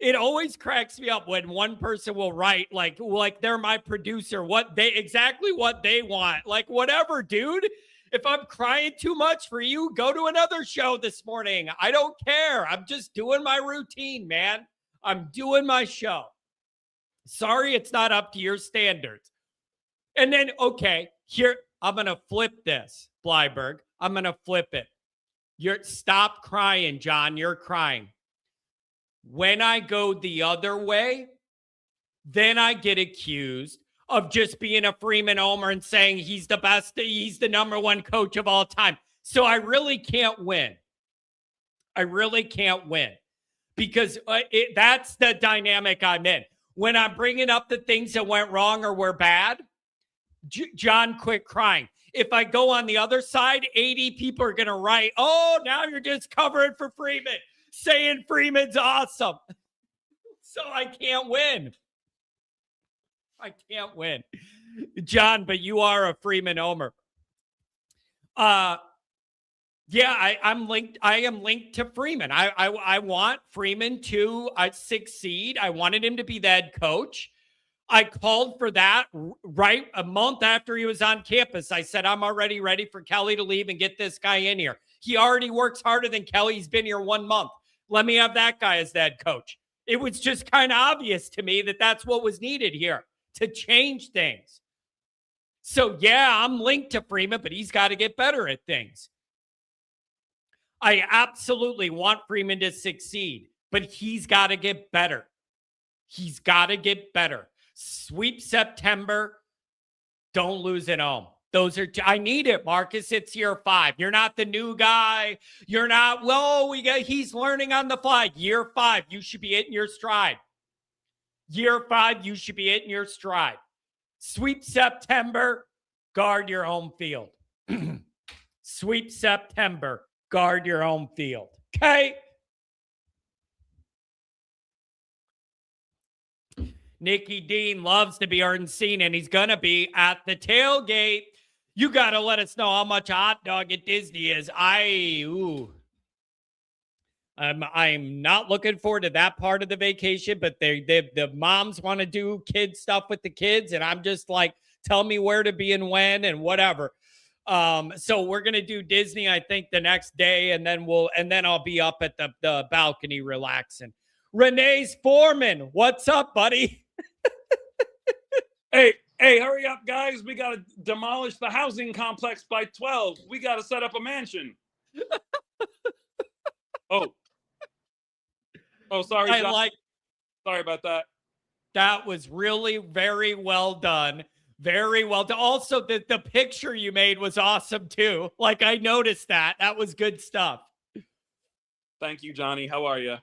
It always cracks me up when one person will write like they're my producer, exactly what they want. Like, whatever, dude. If I'm crying too much for you, go to another show this morning. I don't care. I'm just doing my routine, man. I'm doing my show. Sorry, it's not up to your standards. And then, okay, here, I'm going to flip this, Blyberg. I'm going to flip it. Stop crying, John. You're crying. When I go the other way, then I get accused of just being a Freeman homer and saying he's the best, he's the number one coach of all time. So I really can't win. I really can't win because that's the dynamic I'm in. When I'm bringing up the things that went wrong or were bad, John, quit crying. If I go on the other side, 80 people are going to write, oh, now you're just covering for Freeman, saying Freeman's awesome. So I can't win. I can't win. John, but you are a Freeman homer. Yeah, I'm linked. I am linked to Freeman. I want Freeman to succeed. I wanted him to be the head coach. I called for that right a month after he was on campus. I said, I'm already ready for Kelly to leave and get this guy in here. He already works harder than Kelly. He's been here 1 month. Let me have that guy as the head coach. It was just kind of obvious to me that that's what was needed here to change things. So, yeah, I'm linked to Freeman, but he's got to get better at things. I absolutely want Freeman to succeed, but he's got to get better. He's got to get better. Sweep September. Don't lose at home. Those are, I need it, Marcus. It's year 5. You're not the new guy. You're not, he's learning on the fly. Year 5, you should be hitting your stride. Year 5, you should be hitting your stride. Sweep September, guard your home field. Sweep September, guard your home field. Okay? Nikki Dean loves to be heard and seen, and he's going to be at the tailgate. You got to let us know how much a hot dog at Disney is. I'm not looking forward to that part of the vacation, but the moms want to do kid stuff with the kids, and I'm just like, tell me where to be and when and whatever. So we're gonna do Disney, I think, the next day, and then I'll be up at the balcony relaxing. Renee's Foreman, what's up, buddy? Hey, hurry up, guys. We got to demolish the housing complex by 12. We got to set up a mansion. Oh, sorry, John. Sorry about that. That was really very well done. Very well done. Also, the picture you made was awesome, too. Like, I noticed that. That was good stuff. Thank you, Johnny. How are you?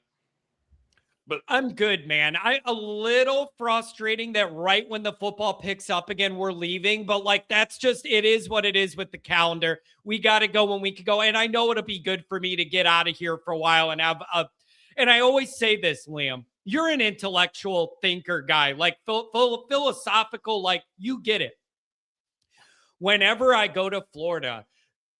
But I'm good, man. A little frustrating that right when the football picks up again, we're leaving. But like, that's just, it is what it is with the calendar. We got to go when we can go. And I know it'll be good for me to get out of here for a while and have and I always say this, Liam, you're an intellectual thinker guy, like philosophical, like you get it. Whenever I go to Florida,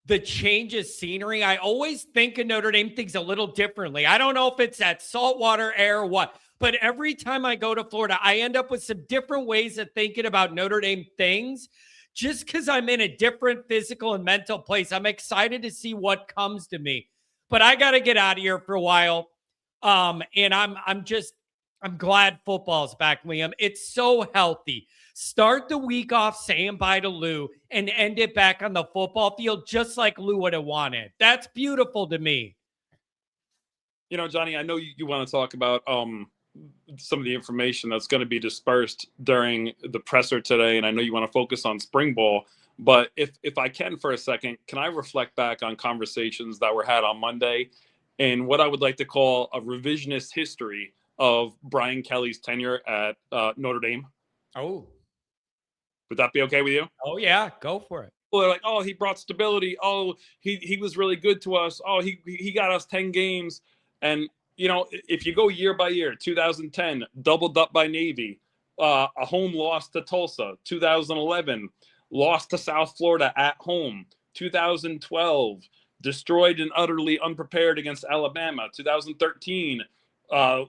the change of scenery, I always think of Notre Dame things a little differently. I don't know if it's that saltwater air or what, but every time I go to Florida, I end up with some different ways of thinking about Notre Dame things just because I'm in a different physical and mental place. I'm excited to see what comes to me, but I got to get out of here for a while. And I'm glad football's back, Liam. It's so healthy. Start the week off saying bye to Lou and end it back on the football field just like Lou would have wanted. That's beautiful to me. You know, Johnny, I know you want to talk about some of the information that's going to be dispersed during the presser today, and I know you want to focus on spring ball, but if I can for a second, can I reflect back on conversations that were had on Monday and what I would like to call a revisionist history of Brian Kelly's tenure at Notre Dame? Oh, Would that be okay with you? oh yeah, go for it. Well, they're like, oh, he brought stability. Oh, he was really good to us. Oh, he got us 10 games. And, you know, if you go year by year, 2010, doubled up by Navy, a home loss to Tulsa, 2011, lost to South Florida at home, 2012, destroyed and utterly unprepared against Alabama, 2013,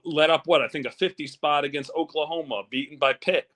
let up what, I think a 50 spot against Oklahoma, beaten by Pitt.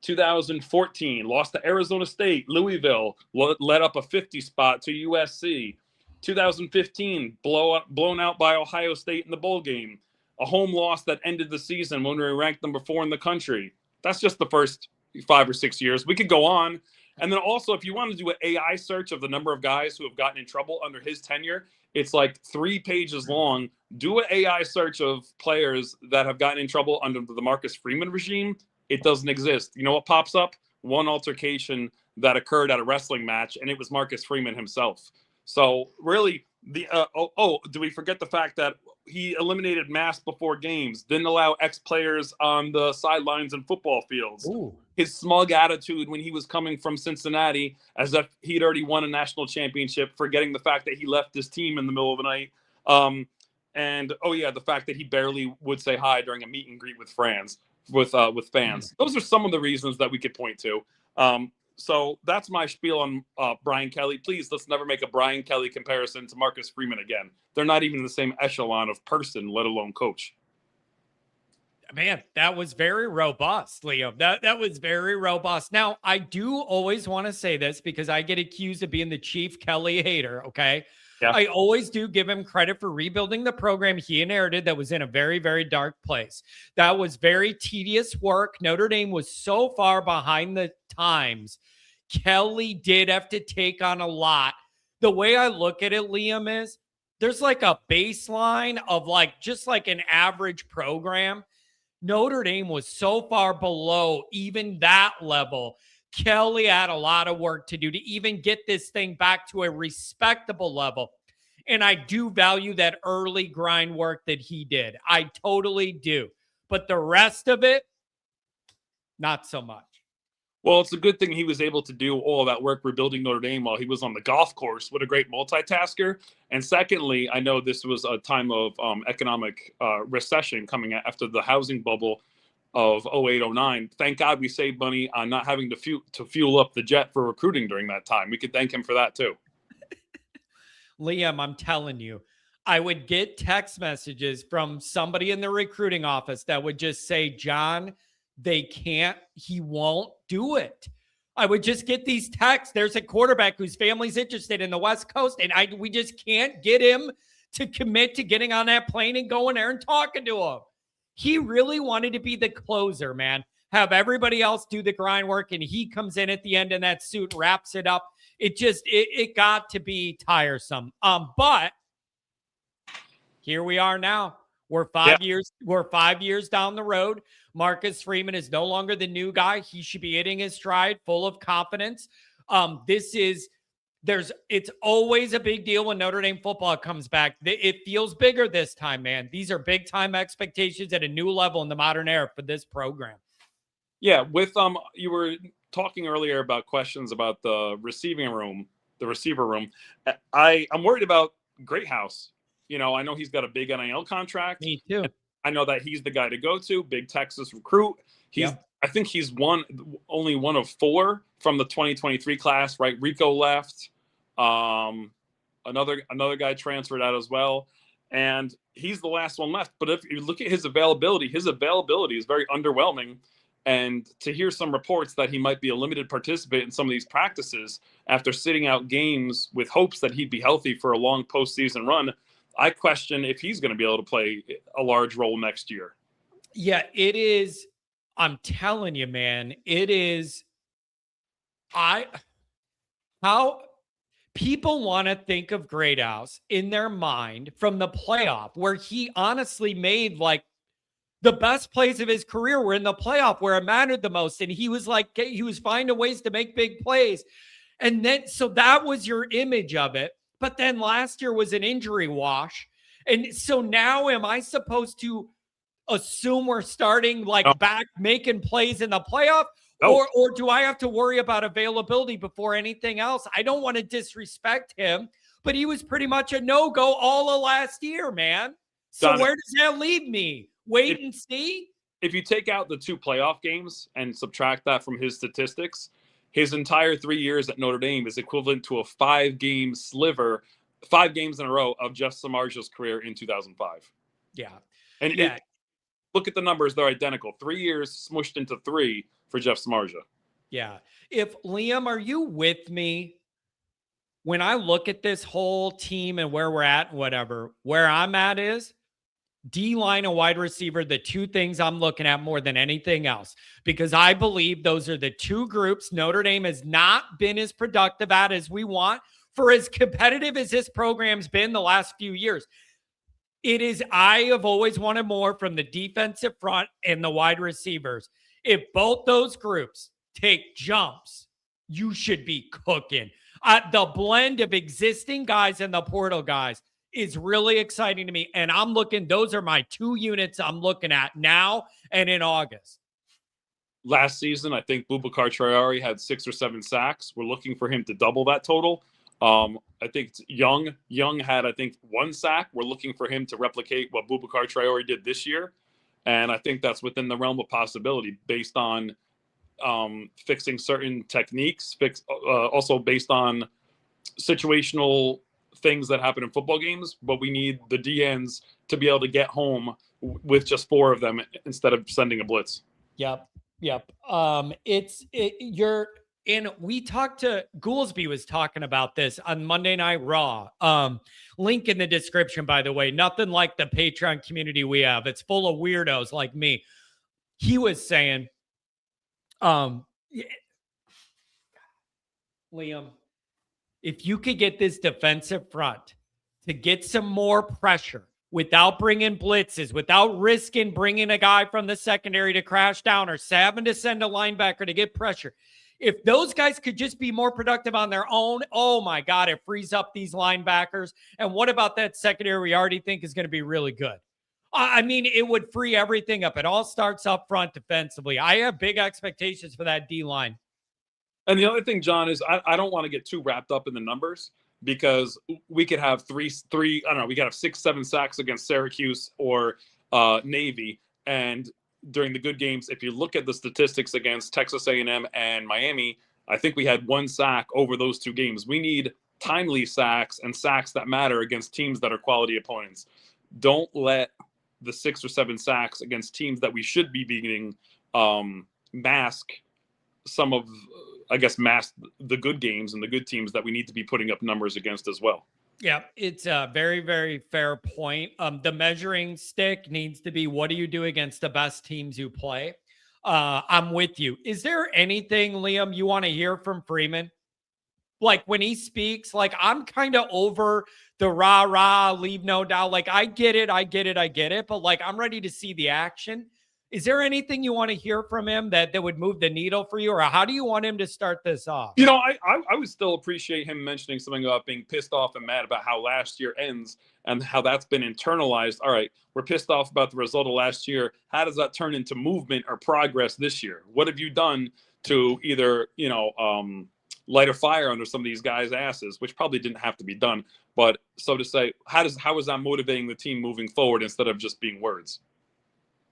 2014, lost to Arizona State. Louisville led up a 50 spot to USC. 2015, blown out by Ohio State in the bowl game. A home loss that ended the season when we were ranked number 4 in the country. That's just the first 5 or 6 years. We could go on. And then also, if you want to do an AI search of the number of guys who have gotten in trouble under his tenure, it's like 3 pages long. Do an AI search of players that have gotten in trouble under the Marcus Freeman regime. It doesn't exist. You know what pops up? One altercation that occurred at a wrestling match, and it was Marcus Freeman himself. So really, do we forget the fact that he eliminated masks before games, didn't allow ex-players on the sidelines and football fields. Ooh. His smug attitude when he was coming from Cincinnati, as if he'd already won a national championship, forgetting the fact that he left his team in the middle of the night. And the fact that he barely would say hi during a meet and greet with fans. With fans. Those are some of the reasons that we could point to. So that's my spiel on Brian Kelly. Please, let's never make a Brian Kelly comparison to Marcus Freeman again. They're not even in the same echelon of person, let alone coach. Man, that was very robust, Liam. That was very robust. Now, I do always want to say this because I get accused of being the chief Kelly hater, okay? Yeah. I always do give him credit for rebuilding the program he inherited that was in a very, very dark place. That was very tedious work. Notre Dame was so far behind the times. Kelly did have to take on a lot. The way I look at it, Liam, is there's like a baseline of like just like an average program. Notre Dame was so far below even that level. Kelly had a lot of work to do to even get this thing back to a respectable level. And I do value that early grind work that he did. I totally do. But the rest of it, not so much. Well, it's a good thing he was able to do all that work rebuilding Notre Dame while he was on the golf course. What a great multitasker. And secondly, I know this was a time of economic recession coming after the housing bubble of 0809. Thank God we saved money on not having to fuel up the jet for recruiting during that time. We could thank him for that too. Liam, I'm telling you, I would get text messages from somebody in the recruiting office that would just say, John, he won't do it. I would just get these texts. There's a quarterback whose family's interested in the West Coast, and we just can't get him to commit to getting on that plane and going there and talking to him. He really wanted to be the closer, man. Have everybody else do the grind work, and he comes in at the end in that suit, wraps it up. It got to be tiresome. But here we are now. We're 5 years down the road. Marcus Freeman is no longer the new guy. He should be hitting his stride, full of confidence. It's always a big deal when Notre Dame football comes back. It feels bigger this time, man. These are big time expectations at a new level in the modern era for this program. Yeah, you were talking earlier about questions about the receiver room. I'm worried about Greathouse. You know, I know he's got a big NIL contract. Me too. I know that he's the guy to go to, big Texas recruit. I think he's only one of 4 from the 2023 class, right? Rico left. Another guy transferred out as well. And he's the last one left. But if you look at his availability is very underwhelming. And to hear some reports that he might be a limited participant in some of these practices after sitting out games with hopes that he'd be healthy for a long postseason run, I question if he's going to be able to play a large role next year. Yeah, it is. I'm telling you, man, it is. How people want to think of Greathouse in their mind from the playoff where he honestly made like The best plays of his career were in the playoff where it mattered the most. And he was finding ways to make big plays. And then, so that was your image of it. But then last year was an injury wash. And so now am I supposed to assume we're starting No, back making plays in the playoff? no. Or do I have to worry about availability before anything else? I don't want to disrespect him, but he was pretty much a no-go all of last year, man. So Done. where does that leave me? Wait and see? If you take out the 2 playoff games and subtract that from his statistics, his entire 3 years at Notre Dame is equivalent to a 5-game sliver, 5 games in a row of Jeff Samardzij's career in 2005. Yeah. And yeah. Look at the numbers; they're identical. 3 years smushed into 3 for Jeff Samardzija. Yeah. If Liam, are you with me? When I look at this whole team and where we're at, whatever, where I'm at is D-line and wide receiver, the 2 things I'm looking at more than anything else, because I believe those are the 2 groups Notre Dame has not been as productive at as we want for as competitive as this program's been the last few years. I have always wanted more from the defensive front and the wide receivers. If both those groups take jumps, you should be cooking. The blend of existing guys and the portal guys is really exciting to me. And those are my 2 units I'm looking at now and in August. Last season, I think Boubacar Traore had 6 or 7 sacks. We're looking for him to double that total. I think it's Young. Young had, I think, 1 sack. We're looking for him to replicate what Boubacar Traore did this year. And I think that's within the realm of possibility based on fixing certain techniques, also based on situational things that happen in football games. But we need the DNs to be able to get home with just 4 of them instead of sending a blitz. Yep. And we talked to Goolsby was talking about this on Monday Night Raw. Link in the description, by the way. Nothing like the Patreon community we have. It's full of weirdos like me. He was saying, Liam, if you could get this defensive front to get some more pressure without bringing blitzes, without risking bringing a guy from the secondary to crash down or having to send a linebacker to get pressure, if those guys could just be more productive on their own, oh my God, it frees up these linebackers. And what about that secondary we already think is going to be really good? I mean, it would free everything up. It all starts up front defensively. I have big expectations for that D-line. And the other thing, John, is I don't want to get too wrapped up in the numbers because we could have we could have 6, 7 sacks against Syracuse or Navy. And during the good games, if you look at the statistics against Texas A&M and Miami, I think we had 1 sack over those 2 games. We need timely sacks and sacks that matter against teams that are quality opponents. Don't let the 6 or 7 sacks against teams that we should be beating mask the good games and the good teams that we need to be putting up numbers against as well. Yeah, it's a very, very fair point. The measuring stick needs to be, what do you do against the best teams you play? I'm with you. Is there anything, Liam, you want to hear from Freeman? Like when he speaks, I'm kind of over the rah-rah, leave no doubt. I get it. But I'm ready to see the action. Is there anything you want to hear from him that would move the needle for you? Or how do you want him to start this off? I would still appreciate him mentioning something about being pissed off and mad about how last year ends and how that's been internalized. All right, we're pissed off about the result of last year. How does that turn into movement or progress this year? What have you done to either, light a fire under some of these guys' asses, which probably didn't have to be done. But so to say, how is that motivating the team moving forward instead of just being words?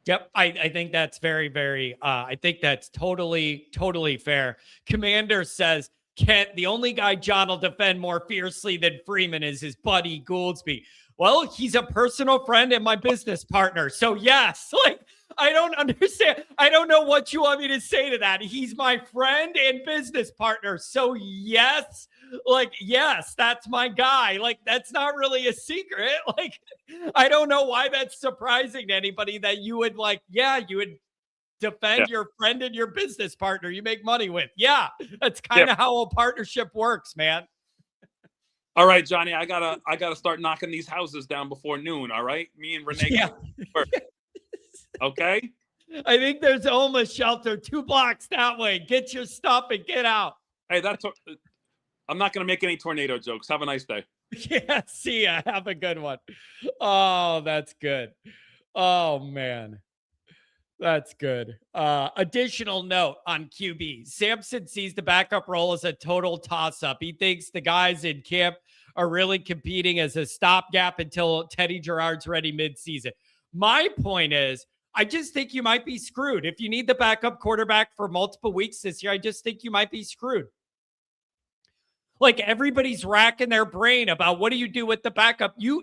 Yep. I think that's very, very, I think that's totally, totally fair. Commander says, Kent, the only guy John will defend more fiercely than Freeman is his buddy Goolsby. Well, he's a personal friend and my business partner. So yes, I don't understand. I don't know what you want me to say to that. He's my friend and business partner. So yes, yes, that's my guy. That's not really a secret. I don't know why that's surprising to anybody that you would you would defend your friend and your business partner you make money with. Yeah, that's kind of how a partnership works, man. All right, Johnny, I gotta start knocking these houses down before noon. All right, me and Renee. Yeah. Okay. I think there's a homeless shelter 2 blocks that way. Get your stuff and get out. Hey, I'm not going to make any tornado jokes. Have a nice day. Yeah, see ya. Have a good one. Oh, that's good. Oh, man. That's good. Additional note on QB. Sampson sees the backup role as a total toss-up. He thinks the guys in camp are really competing as a stopgap until Teddy Gerard's ready midseason. My point is, I just think you might be screwed. If you need the backup quarterback for multiple weeks this year, I just think you might be screwed. Like everybody's racking their brain about what do you do with the backup. You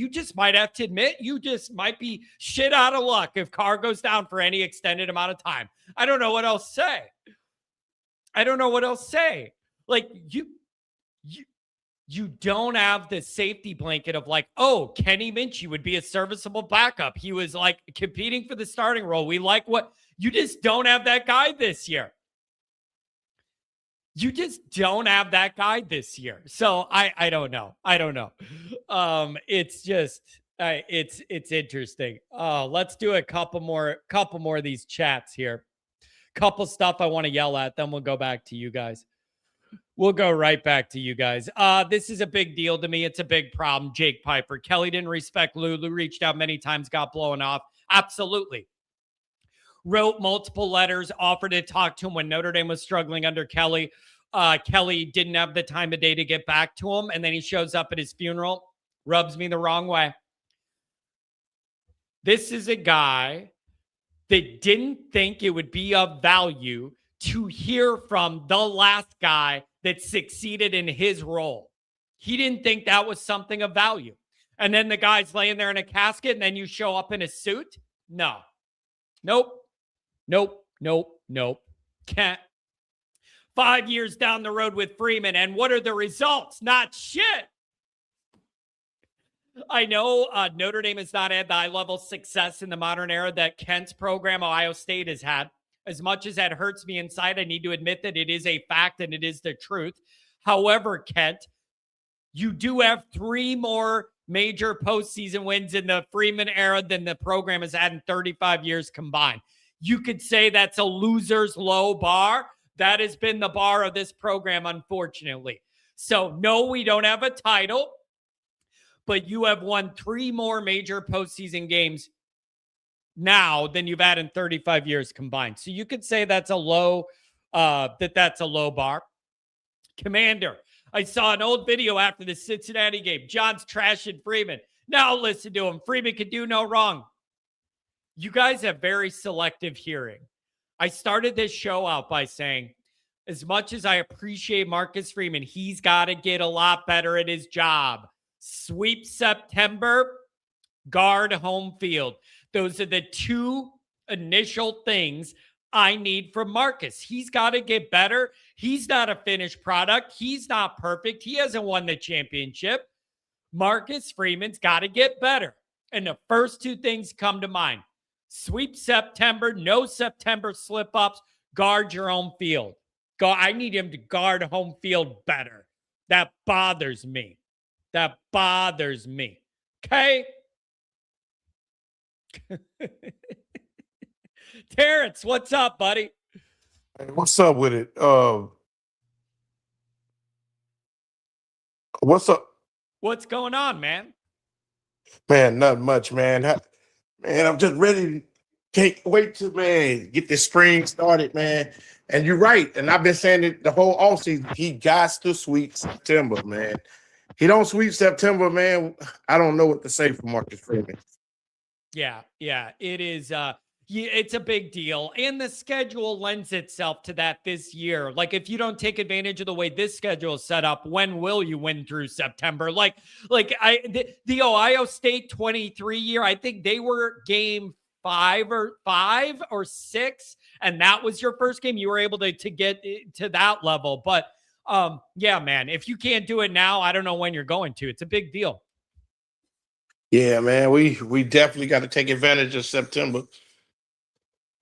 just might have to admit you just might be shit out of luck if Carr goes down for any extended amount of time. I don't know what else to say. Like you don't have the safety blanket of like, oh, Kenny Minchie would be a serviceable backup. He was like competing for the starting role. We like what you just don't have that guy this year. You just don't have that guy this year. So I don't know. It's just it's interesting. Let's do a couple more of these chats here. Couple stuff I want to yell at, then we'll go back to you guys. We'll go right back to you guys. This is a big deal to me. It's a big problem. Jake Piper. Kelly didn't respect Lulu, reached out many times, got blown off. Absolutely. Wrote multiple letters, offered to talk to him when Notre Dame was struggling under Kelly. Kelly didn't have the time of day to get back to him, and then he shows up at his funeral. Rubs me the wrong way. This is a guy that didn't think it would be of value to hear from the last guy that succeeded in his role. He didn't think that was something of value. And then the guy's laying there in a casket, and then you show up in a suit? No. Nope. Can't. 5 years down the road with Freeman, and what are the results? Not shit. I know Notre Dame has not had the high-level success in the modern era that Kent's program, Ohio State, has had. As much as that hurts me inside, I need to admit that it is a fact and it is the truth. However, Kent, you do have 3 more major postseason wins in the Freeman era than the program has had in 35 years combined. You could say that's a loser's low bar. That has been the bar of this program, unfortunately. So, no, we don't have a title, but you have won 3 more major postseason games now than you've had in 35 years combined. So you could say that's a low, that's a low bar. Commander, I saw an old video after the Cincinnati game. John's trashing Freeman. Now listen to him. Freeman can do no wrong. You guys have very selective hearing. I started this show out by saying, as much as I appreciate Marcus Freeman, he's got to get a lot better at his job. Sweep September, guard home field. Those are the 2 initial things I need from Marcus. He's got to get better. He's not a finished product. He's not perfect. He hasn't won the championship. Marcus Freeman's got to get better. And the first 2 things come to mind. Sweep September, no September slip-ups, guard your home field. I need him to guard home field better. That bothers me. Okay? Terrence, what's up, buddy? Hey, what's up with it? What's up? What's going on, man? Man, not much, man. Man, I'm just ready. Can't wait to, man, get this spring started, man. And you're right. And I've been saying it the whole offseason. He got to sweep September, man. He don't sweep September, man. I don't know what to say for Marcus Freeman. Yeah, it is. It's a big deal, and the schedule lends itself to that this year. Like, if you don't take advantage of the way this schedule is set up, when will you win through September? The Ohio State 23 year, I think they were game 5 or 6, and that was your first game. You were able to get to that level, but yeah, man, if you can't do it now, I don't know when you're going to. It's a big deal. Yeah, man, we definitely got to take advantage of September.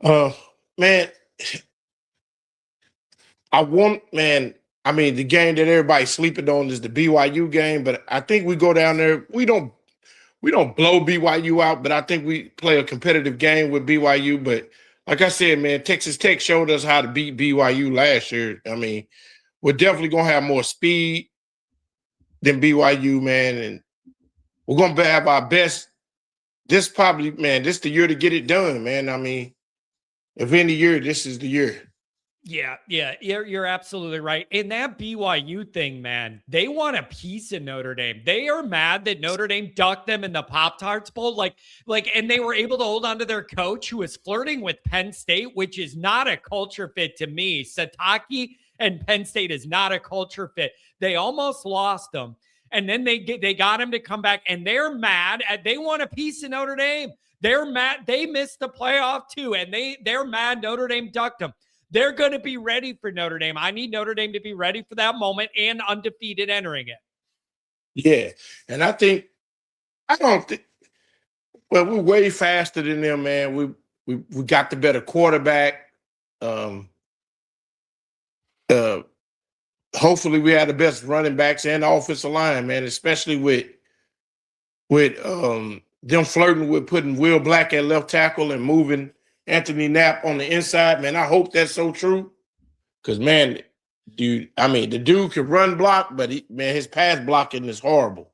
Man, the game that everybody's sleeping on is the BYU game, but I think we go down there. We don't we don't blow BYU out, but I think we play a competitive game with BYU. But like I said, man, Texas Tech showed us how to beat BYU last year. I mean, we're definitely gonna have more speed than BYU, man, and we're gonna have our best. This probably, man, this the year to get it done, man. I mean, if any year, this is the year. Yeah, you're absolutely right. And that BYU thing, man, they want a piece of Notre Dame. They are mad that Notre Dame ducked them in the Pop-Tarts Bowl. And they were able to hold on to their coach who was flirting with Penn State, which is not a culture fit to me. Sataki and Penn State is not a culture fit. They almost lost them. And then they got him to come back, and they're mad. They want a piece of Notre Dame. They're mad. They missed the playoff too, and they're mad Notre Dame ducked them. They're going to be ready for Notre Dame. I need Notre Dame to be ready for that moment and undefeated entering it. Yeah, and I don't think. Well, we're way faster than them, man. We got the better quarterback. Hopefully, we have the best running backs and offensive line, man. Especially with them flirting with putting Will Black at left tackle and moving Anthony Knapp on the inside, man. I hope that's so true. Because, man, dude, I mean, the dude can run block, but his pass blocking is horrible.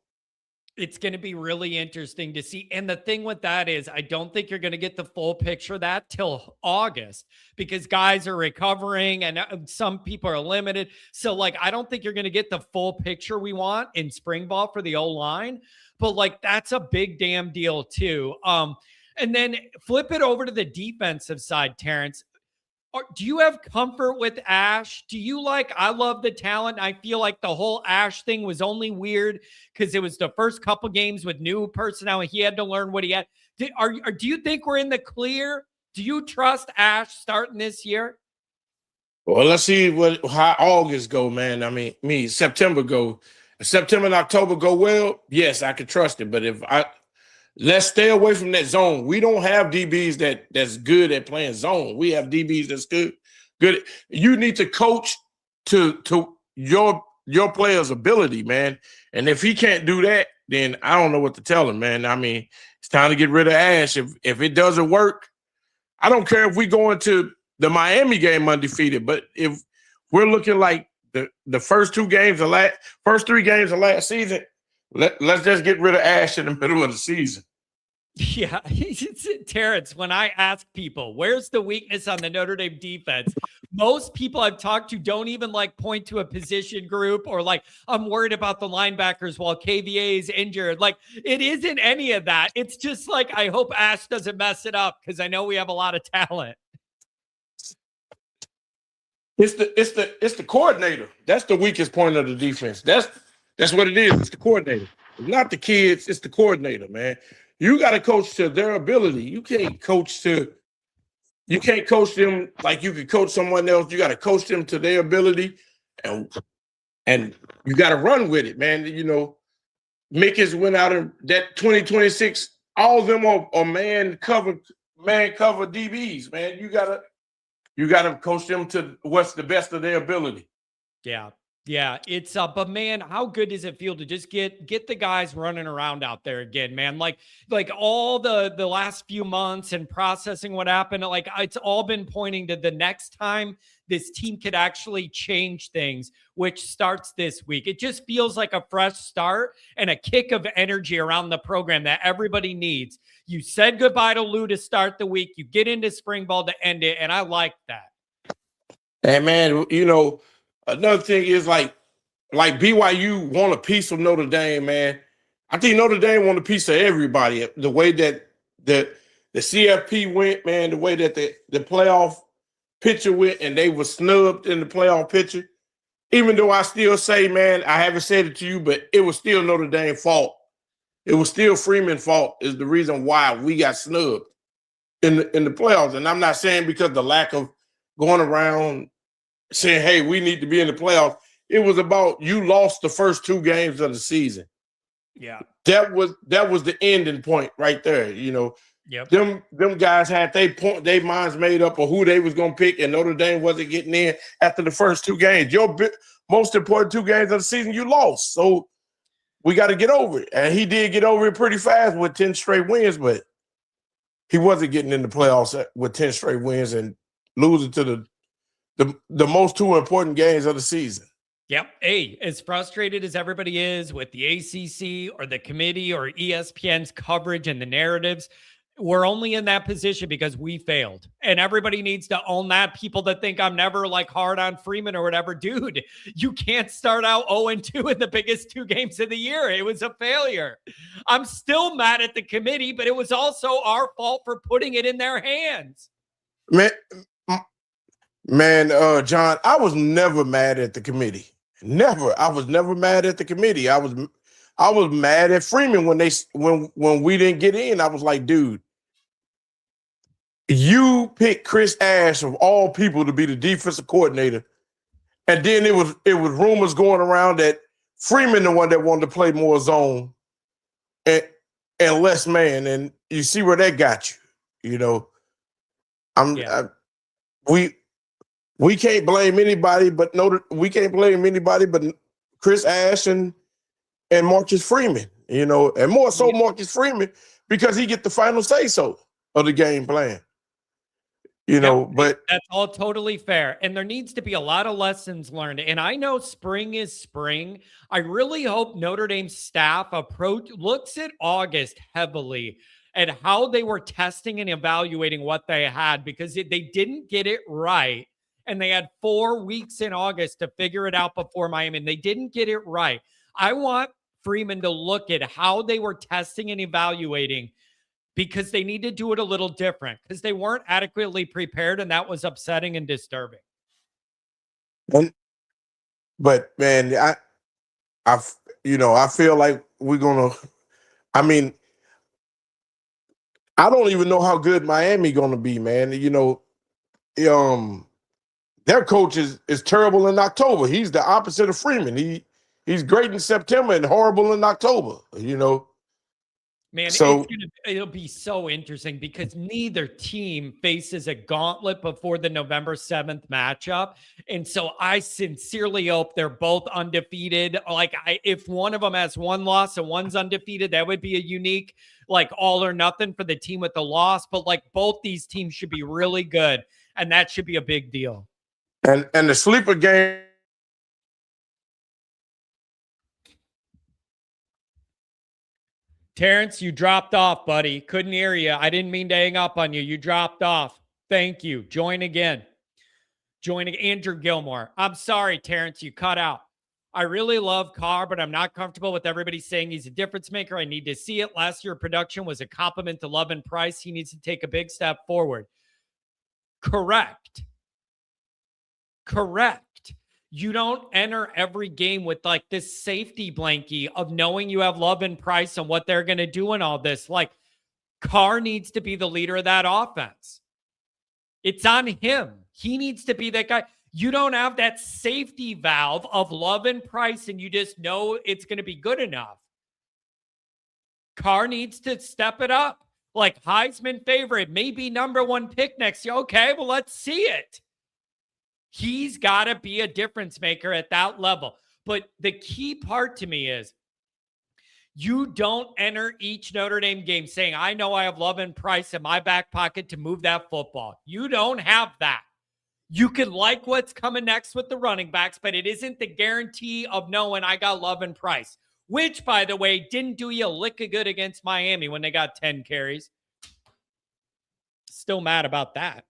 It's going to be really interesting to see. And the thing with that is I don't think you're going to get the full picture of that till August because guys are recovering and some people are limited. So, I don't think you're going to get the full picture we want in spring ball for the O-line. But, that's a big damn deal, too. And then flip it over to the defensive side, Terrence. Do you have comfort with Ash? I love the talent. I feel like the whole Ash thing was only weird because it was the first couple games with new personnel. He had to learn what he had. Do you think we're in the clear? Do you trust Ash starting this year? Well, let's see how August go, man. I mean, September go. If September and October go well, yes, I could trust it. But let's stay away from that zone. We don't have DBs that's good at playing zone. We have DBs that's good. You need to coach to your player's ability, man. And if he can't do that, then I don't know what to tell him, man. I mean, it's time to get rid of Ash. If it doesn't work, I don't care if we go into the Miami game undefeated. But if we're looking like the first 3 games of last season, let's just get rid of Ash in the middle of the season. Yeah, Terrence, when I ask people, where's the weakness on the Notre Dame defense? Most people I've talked to don't even point to a position group or I'm worried about the linebackers while KVA is injured. It isn't any of that. It's just I hope Ash doesn't mess it up because I know we have a lot of talent. It's the coordinator. That's the weakest point of the defense. That's what it is. It's the coordinator. It's not the kids. It's the coordinator, man. You got to coach to their ability. You can't coach them like you could coach someone else. You got to coach them to their ability, and you got to run with it, man. You know, Mickens went out in that 2026. All of them are man cover DBs, man. You gotta coach them to what's the best of their ability. Yeah, it's but man, how good does it feel to just get the guys running around out there again, man? Like all the last few months and processing what happened, it's all been pointing to the next time this team could actually change things, which starts this week. It just feels like a fresh start and a kick of energy around the program that everybody needs. You said goodbye to Lou to start the week. You get into spring ball to end it, and I like that. And man, you know, another thing is like BYU want a piece of Notre Dame, man. I think Notre Dame want a piece of everybody. The way that the CFP went, man, the way that the playoff picture went, and they were snubbed in the playoff picture. Even though I still say, man, I haven't said it to you, but it was still Notre Dame's fault. It was still Freeman's fault is the reason why we got snubbed in the playoffs. And I'm not saying because the lack of going around saying, hey, we need to be in the playoffs. It was about you lost the first 2 games of the season. Yeah. That was the ending point right there. You know, yep. Them guys had their minds made up of who they was gonna pick, and Notre Dame wasn't getting in after the first 2 games. Your most important 2 games of the season, you lost. So we got to get over it. And he did get over it pretty fast with 10 straight wins, but he wasn't getting in the playoffs with 10 straight wins and losing to the most two important games of the season. Yep. Hey, as frustrated as everybody is with the ACC or the committee or ESPN's coverage and the narratives, we're only in that position because we failed. And everybody needs to own that. People that think I'm never like hard on Freeman or whatever, dude, you can't start out 0-2 in the biggest 2 games of the year. It was a failure. I'm still mad at the committee, but it was also our fault for putting it in their hands. Man, John, I was never mad at the committee. Never. I was never mad at the committee. I was mad at Freeman when we didn't get in. I was like, dude, you picked Chris Ash of all people to be the defensive coordinator, and then it was rumors going around that Freeman the one that wanted to play more zone and less man, and you see where that got you. You know, we can't blame anybody, but we can't blame anybody but Chris Ash and Marcus Freeman. You know, and more so Marcus Freeman because he get the final say so of the game plan. You know, but that's all totally fair. And there needs to be a lot of lessons learned. And I know spring is spring. I really hope Notre Dame's staff looks at August heavily at how they were testing and evaluating what they had, because they didn't get it right. And they had 4 weeks in August to figure it out before Miami, and they didn't get it right. I want Freeman to look at how they were testing and evaluating, because they need to do it a little different because they weren't adequately prepared, and that was upsetting and disturbing. But man, I feel like we're gonna. I mean, I don't even know how good Miami gonna be, man. You know, their coach is terrible in October. He's the opposite of Freeman. He's great in September and horrible in October. You know. Man, so it'll be so interesting because neither team faces a gauntlet before the November 7th matchup. And so I sincerely hope they're both undefeated. Like, if one of them has one loss and one's undefeated, that would be a unique, like, all or nothing for the team with the loss. But like, both these teams should be really good, and that should be a big deal. And the sleeper game. Terrence, you dropped off, buddy. Couldn't hear you. I didn't mean to hang up on you. You dropped off. Thank you. Join again. Andrew Gilmore. I'm sorry, Terrence, you cut out. I really love Carr, but I'm not comfortable with everybody saying he's a difference maker. I need to see it. Last year, production was a compliment to Love and Price. He needs to take a big step forward. Correct. You don't enter every game with like this safety blankie of knowing you have Love and Price and what they're going to do in all this. Like, Carr needs to be the leader of that offense. It's on him. He needs to be that guy. You don't have that safety valve of Love and Price, and you just know it's going to be good enough. Carr needs to step it up. Like, Heisman favorite, maybe #1 pick next year. Okay, well, let's see it. He's got to be a difference maker at that level. But the key part to me is you don't enter each Notre Dame game saying, I know I have Love and Price in my back pocket to move that football. You don't have that. You can like what's coming next with the running backs, but it isn't the guarantee of knowing I got Love and Price, which, by the way, didn't do you a lick of good against Miami when they got 10 carries. Still mad about that.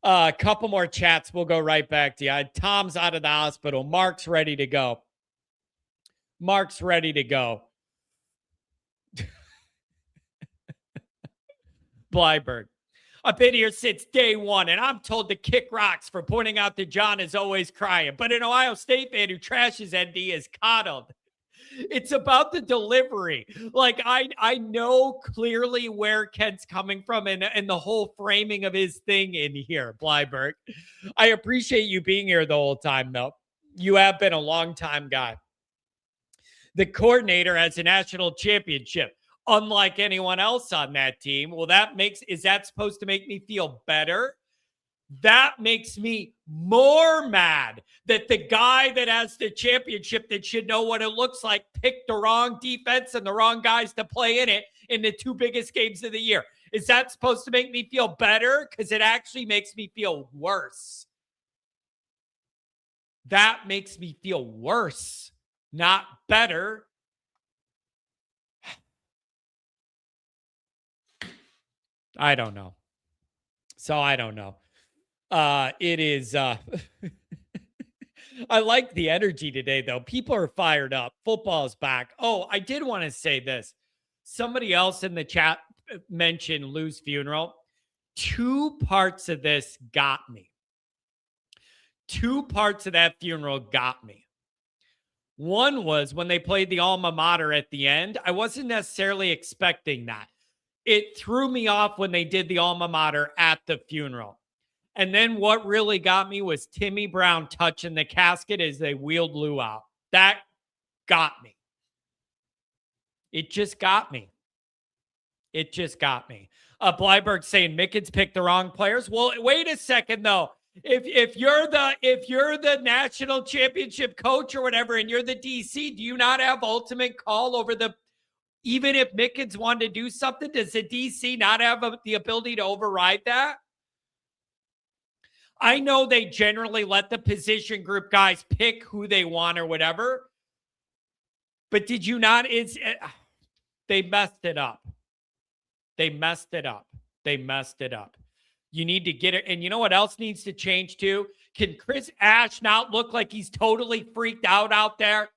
A couple more chats. We'll go right back to you. Tom's out of the hospital. Mark's ready to go. Blyberg. I've been here since day one, and I'm told to kick rocks for pointing out that John is always crying. But an Ohio State fan who trashes ND is coddled. It's about the delivery. Like, I know clearly where Kent's coming from and the whole framing of his thing in here, Blyberg. I appreciate you being here the whole time, though. You have been a long-time guy. The coordinator has a national championship, unlike anyone else on that team. Well, is that supposed to make me feel better? That makes me more mad that the guy that has the championship that should know what it looks like picked the wrong defense and the wrong guys to play in it in the 2 biggest games of the year. Is that supposed to make me feel better? Because it actually makes me feel worse. That makes me feel worse, not better. I don't know. So I don't know. It is I like the energy today though. People are fired up. Football's back. Oh, I did want to say this. Somebody else in the chat mentioned Lou's funeral. 2 parts of this got me. 2 parts of that funeral got me. One was when they played the alma mater at the end. I wasn't necessarily expecting that. It threw me off when they did the alma mater at the funeral. And then what really got me was Timmy Brown touching the casket as they wheeled Lou out. That got me. It just got me. It just got me. Blyberg saying Mickens picked the wrong players. Well, wait a second though. If you're the national championship coach or whatever, and you're the DC, do you not have ultimate call over the? Even if Mickens wanted to do something, does the DC not have the ability to override that? I know they generally let the position group guys pick who they want or whatever, but did you not? They messed it up. They messed it up. They messed it up. You need to get it. And you know what else needs to change too? Can Chris Ash not look like he's totally freaked out there?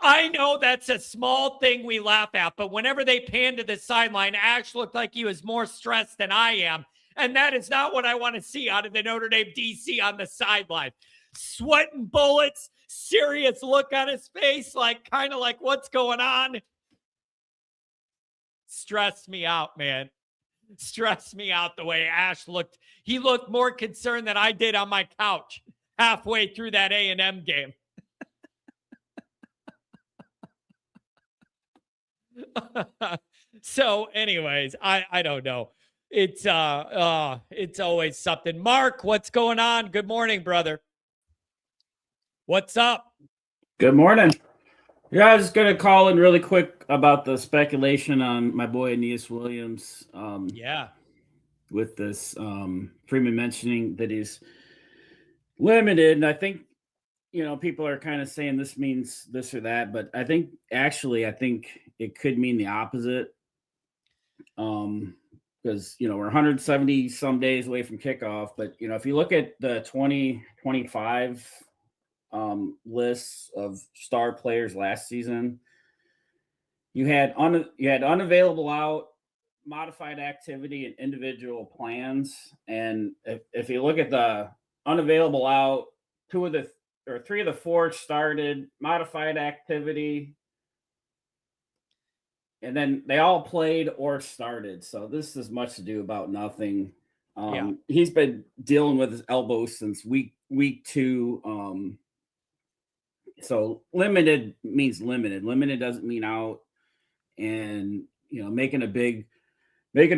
I know that's a small thing we laugh at, but whenever they pan to the sideline, Ash looked like he was more stressed than I am. And that is not what I want to see out of the Notre Dame DC on the sideline. Sweating bullets, serious look on his face, like kind of like what's going on? Stressed me out, man. Stressed me out the way Ash looked. He looked more concerned than I did on my couch halfway through that A&M game. So anyways, I don't know. It's always something. Mark, what's going on? Good morning, brother. What's up? Good morning. Yeah, I was going to call in really quick about the speculation on my boy Aeneas Williams. Yeah. With this Freeman mentioning that he's limited. And I think, people are kind of saying this means this or that, but I think it could mean the opposite. Because, we're 170 some days away from kickoff, but, if you look at the 2025 lists of star players last season, you had unavailable out, modified activity, and individual plans. And if you look at the unavailable out, 3 of the 4 started, modified activity, and then they all played or started. So this is much ado about nothing. He's been dealing with his elbow since week 2. So limited means limited. Limited doesn't mean out. And making a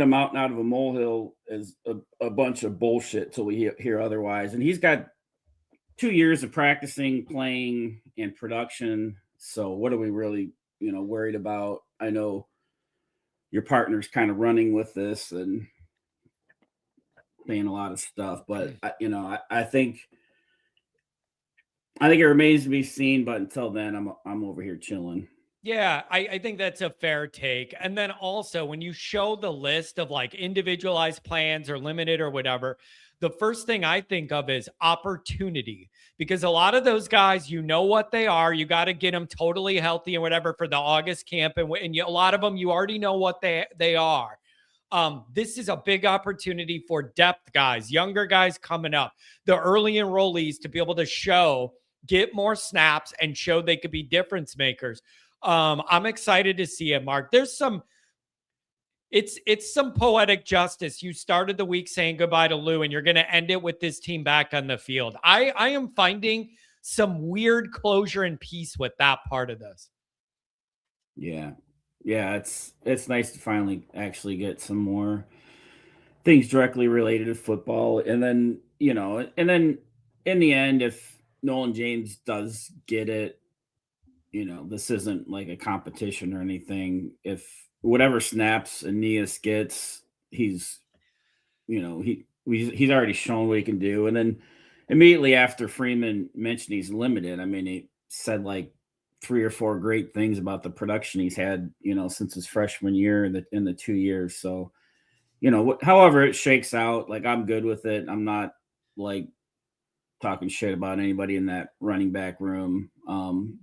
mountain out of a molehill is a bunch of bullshit till we hear otherwise. And he's got 2 years of practicing, playing, and production. So what are we really, worried about? I know your partner's kind of running with this and saying a lot of stuff, but I think it remains to be seen. But until then, I'm over here chilling. Yeah, I think that's a fair take. And then also when you show the list of like individualized plans or limited or whatever, the first thing I think of is opportunity, because a lot of those guys, what they are, you got to get them totally healthy and whatever for the August camp. And a lot of them, you already know what they are. This is a big opportunity for depth guys, younger guys coming up, the early enrollees to be able to get more snaps and show they could be difference makers. I'm excited to see it, Mark. There's it's some poetic justice. You started the week saying goodbye to Lou, and you're going to end it with this team back on the field. I am finding some weird closure and peace with that part of this. Yeah. It's nice to finally actually get some more things directly related to football. And then, and then in the end, if Nolan James does get it, this isn't like a competition or anything. If whatever snaps Aeneas gets, he's he's already shown what he can do. And then immediately after Freeman mentioned he's limited, I mean, he said like 3 or 4 great things about the production he's had, since his freshman year in the 2 years. So, however it shakes out, like I'm good with it. I'm not like talking shit about anybody in that running back room.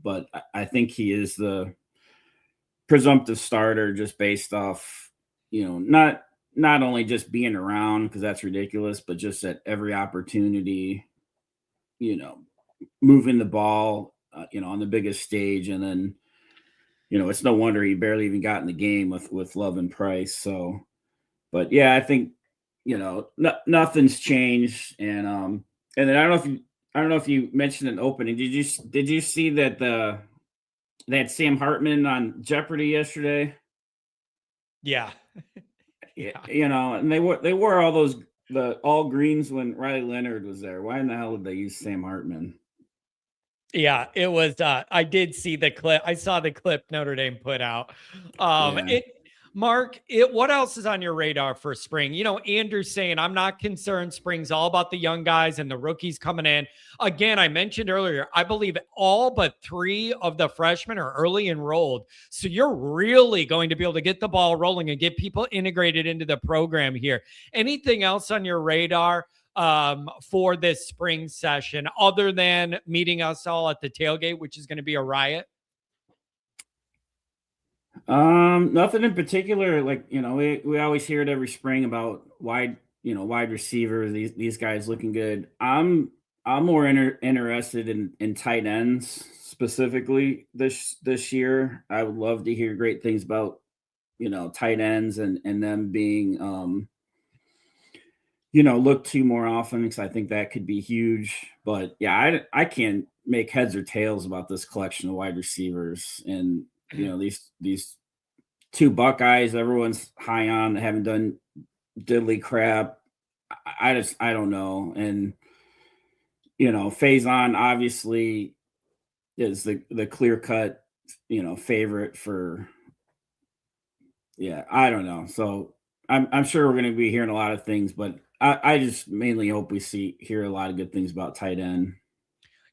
But I think he is the presumptive starter just based off, not only just being around, because that's ridiculous, but just at every opportunity, moving the ball, on the biggest stage. And then, it's no wonder he barely even got in the game with Love and Price. So, but yeah, I think, nothing's changed. And then I don't know if you mentioned an opening. Did you see that they had Sam Hartman on Jeopardy yesterday? Yeah. Yeah. And they wore all greens when Riley Leonard was there. Why in the hell did they use Sam Hartman? Yeah, it was I did see the clip. I saw the clip Notre Dame put out. Yeah. Mark, what else is on your radar for spring? Andrew's saying I'm not concerned. Spring's all about the young guys and the rookies coming in. Again, I mentioned earlier, I believe all but 3 of the freshmen are early enrolled. So you're really going to be able to get the ball rolling and get people integrated into the program here. Anything else on your radar for this spring session other than meeting us all at the tailgate, which is going to be a riot? Nothing in particular. Like, we always hear it every spring about wide receivers, these guys looking good. I'm more interested in tight ends specifically this year. I would love to hear great things about, tight ends and them being, look to more often, because I think that could be huge. But yeah, I can't make heads or tails about this collection of wide receivers. And these 2 Buckeyes everyone's high on, haven't done diddly crap. I don't know. And Faison obviously is the clear cut favorite for. Yeah, I don't know. So I'm sure we're going to be hearing a lot of things, but I just mainly hope we hear a lot of good things about tight end.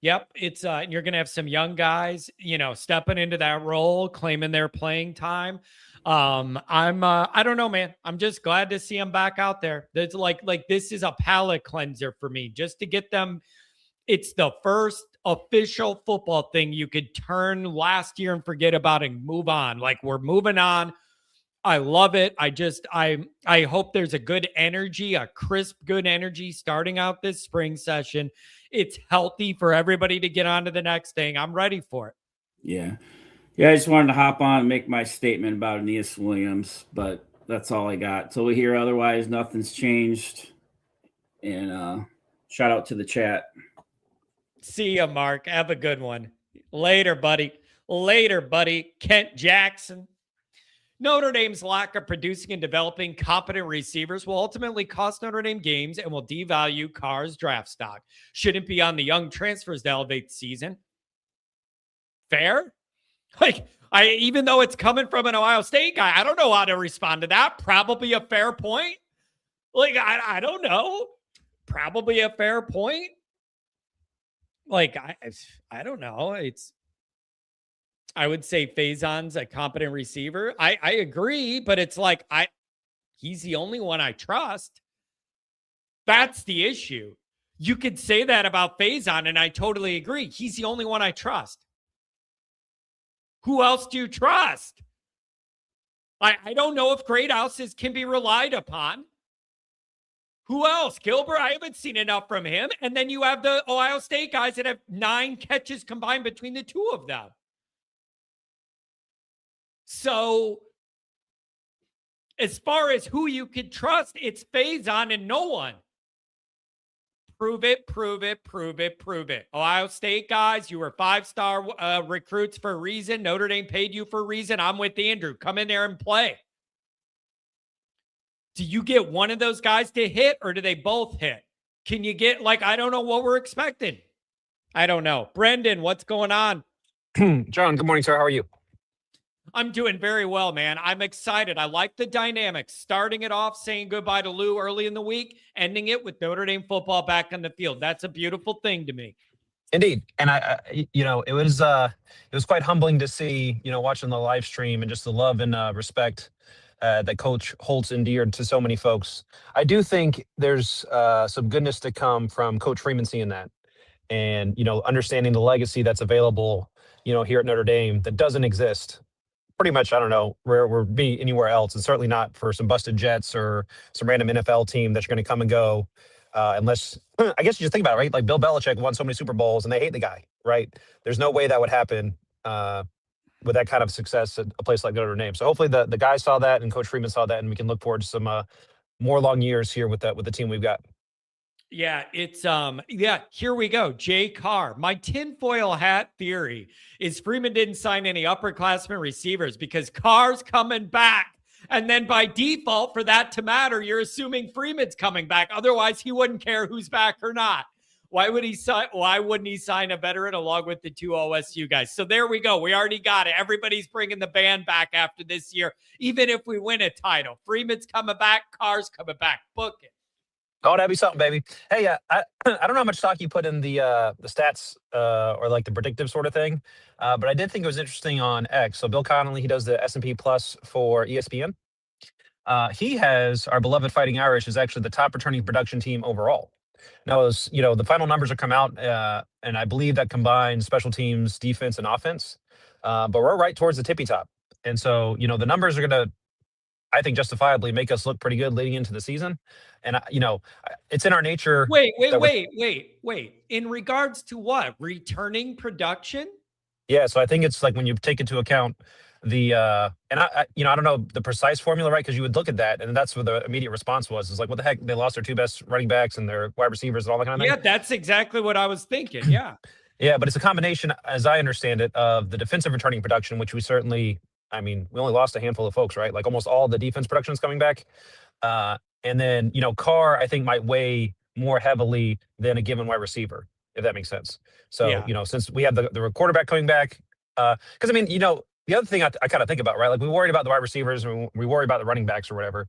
Yep, it's you're going to have some young guys, stepping into that role, claiming their playing time. I don't know, man. I'm just glad to see them back out there. That's like this is a palate cleanser for me, just to get them. It's the first official football thing you could turn last year and forget about and move on. Like, we're moving on. I love it. I hope there's a good energy, a crisp, good energy starting out this spring session. It's healthy for everybody to get on to the next thing. I'm ready for it. Yeah. Yeah, I just wanted to hop on and make my statement about Aeneas Williams, but that's all I got. Till we hear otherwise, nothing's changed. And shout out to the chat. See ya, Mark. Have a good one. Later, buddy. Later, buddy. Kent Jackson. Notre Dame's lack of producing and developing competent receivers will ultimately cost Notre Dame games and will devalue Carr's draft stock. Shouldn't be on the young transfers to elevate the season. Fair? Even though it's coming from an Ohio State guy, I don't know how to respond to that. Probably a fair point. I don't know. Probably a fair point. I don't know. I would say Faison's a competent receiver. I agree, but it's he's the only one I trust. That's the issue. You could say that about Faison, and I totally agree. He's the only one I trust. Who else do you trust? I don't know if Greathouses can be relied upon. Who else? Gilbert, I haven't seen enough from him. And then you have the Ohio State guys that have 9 catches combined between the 2 of them. So, as far as who you could trust, it's Faison and no one. Prove it, prove it, prove it, prove it. Ohio State guys, you were 5-star recruits for a reason. Notre Dame paid you for a reason. I'm with Andrew. Come in there and play. Do you get one of those guys to hit, or do they both hit? Can you get, like, I don't know what we're expecting. I don't know. Brendan, what's going on? John, good morning, sir. How are you? I'm doing very well, man. I'm excited. I like the dynamics. Starting it off, saying goodbye to Lou early in the week, ending it with Notre Dame football back on the field. That's a beautiful thing to me. Indeed, and it was quite humbling to see, watching the live stream and just the love and respect that Coach Holtz endeared to so many folks. I do think there's some goodness to come from Coach Freeman seeing that, and understanding the legacy that's available, here at Notre Dame that doesn't exist pretty much, I don't know, where we're be anywhere else, and certainly not for some busted Jets or some random NFL team that's going to come and go. Unless, I guess you just think about it, right? Like Bill Belichick won so many Super Bowls and they hate the guy, right? There's no way that would happen with that kind of success at a place like Notre Dame. So hopefully the guys saw that and Coach Freeman saw that, and we can look forward to some more long years here with the team we've got. Yeah, it's here we go. Jay Carr. My tinfoil hat theory is Freeman didn't sign any upperclassmen receivers because Carr's coming back. And then by default, for that to matter, you're assuming Freeman's coming back. Otherwise, he wouldn't care who's back or not. Why wouldn't he sign a veteran along with the two OSU guys? So there we go. We already got it. Everybody's bringing the band back after this year, even if we win a title. Freeman's coming back. Carr's coming back. Book it. Oh, that'd be something, baby. Hey, I don't know how much stock you put in the stats or like the predictive sort of thing, but I did think it was interesting on X. So Bill Connolly, he does the S&P Plus for ESPN. He has our beloved Fighting Irish is actually the top returning production team overall. Now, the final numbers are come out, and I believe that combines special teams, defense, and offense. But we're right towards the tippy top, and so the numbers are going to, I think, justifiably make us look pretty good leading into the season. And it's in our nature. Wait. In regards to what? Returning production? Yeah, so I think it's like when you take into account the and I don't know the precise formula, right? Because you would look at that, and that's what the immediate response was. It's like, what the heck? They lost their two best running backs and their wide receivers and all that kind of thing. Yeah, that's exactly what I was thinking. Yeah. Yeah, but it's a combination, as I understand it, of the defensive returning production, which we certainly, we only lost a handful of folks, right? Like almost all the defense production is coming back. And then, Carr, I think, might weigh more heavily than a given wide receiver, if that makes sense. So, yeah. Since we have the quarterback coming back, because, the other thing I kind of think about, right? Like we worried about the wide receivers and we worry about the running backs or whatever,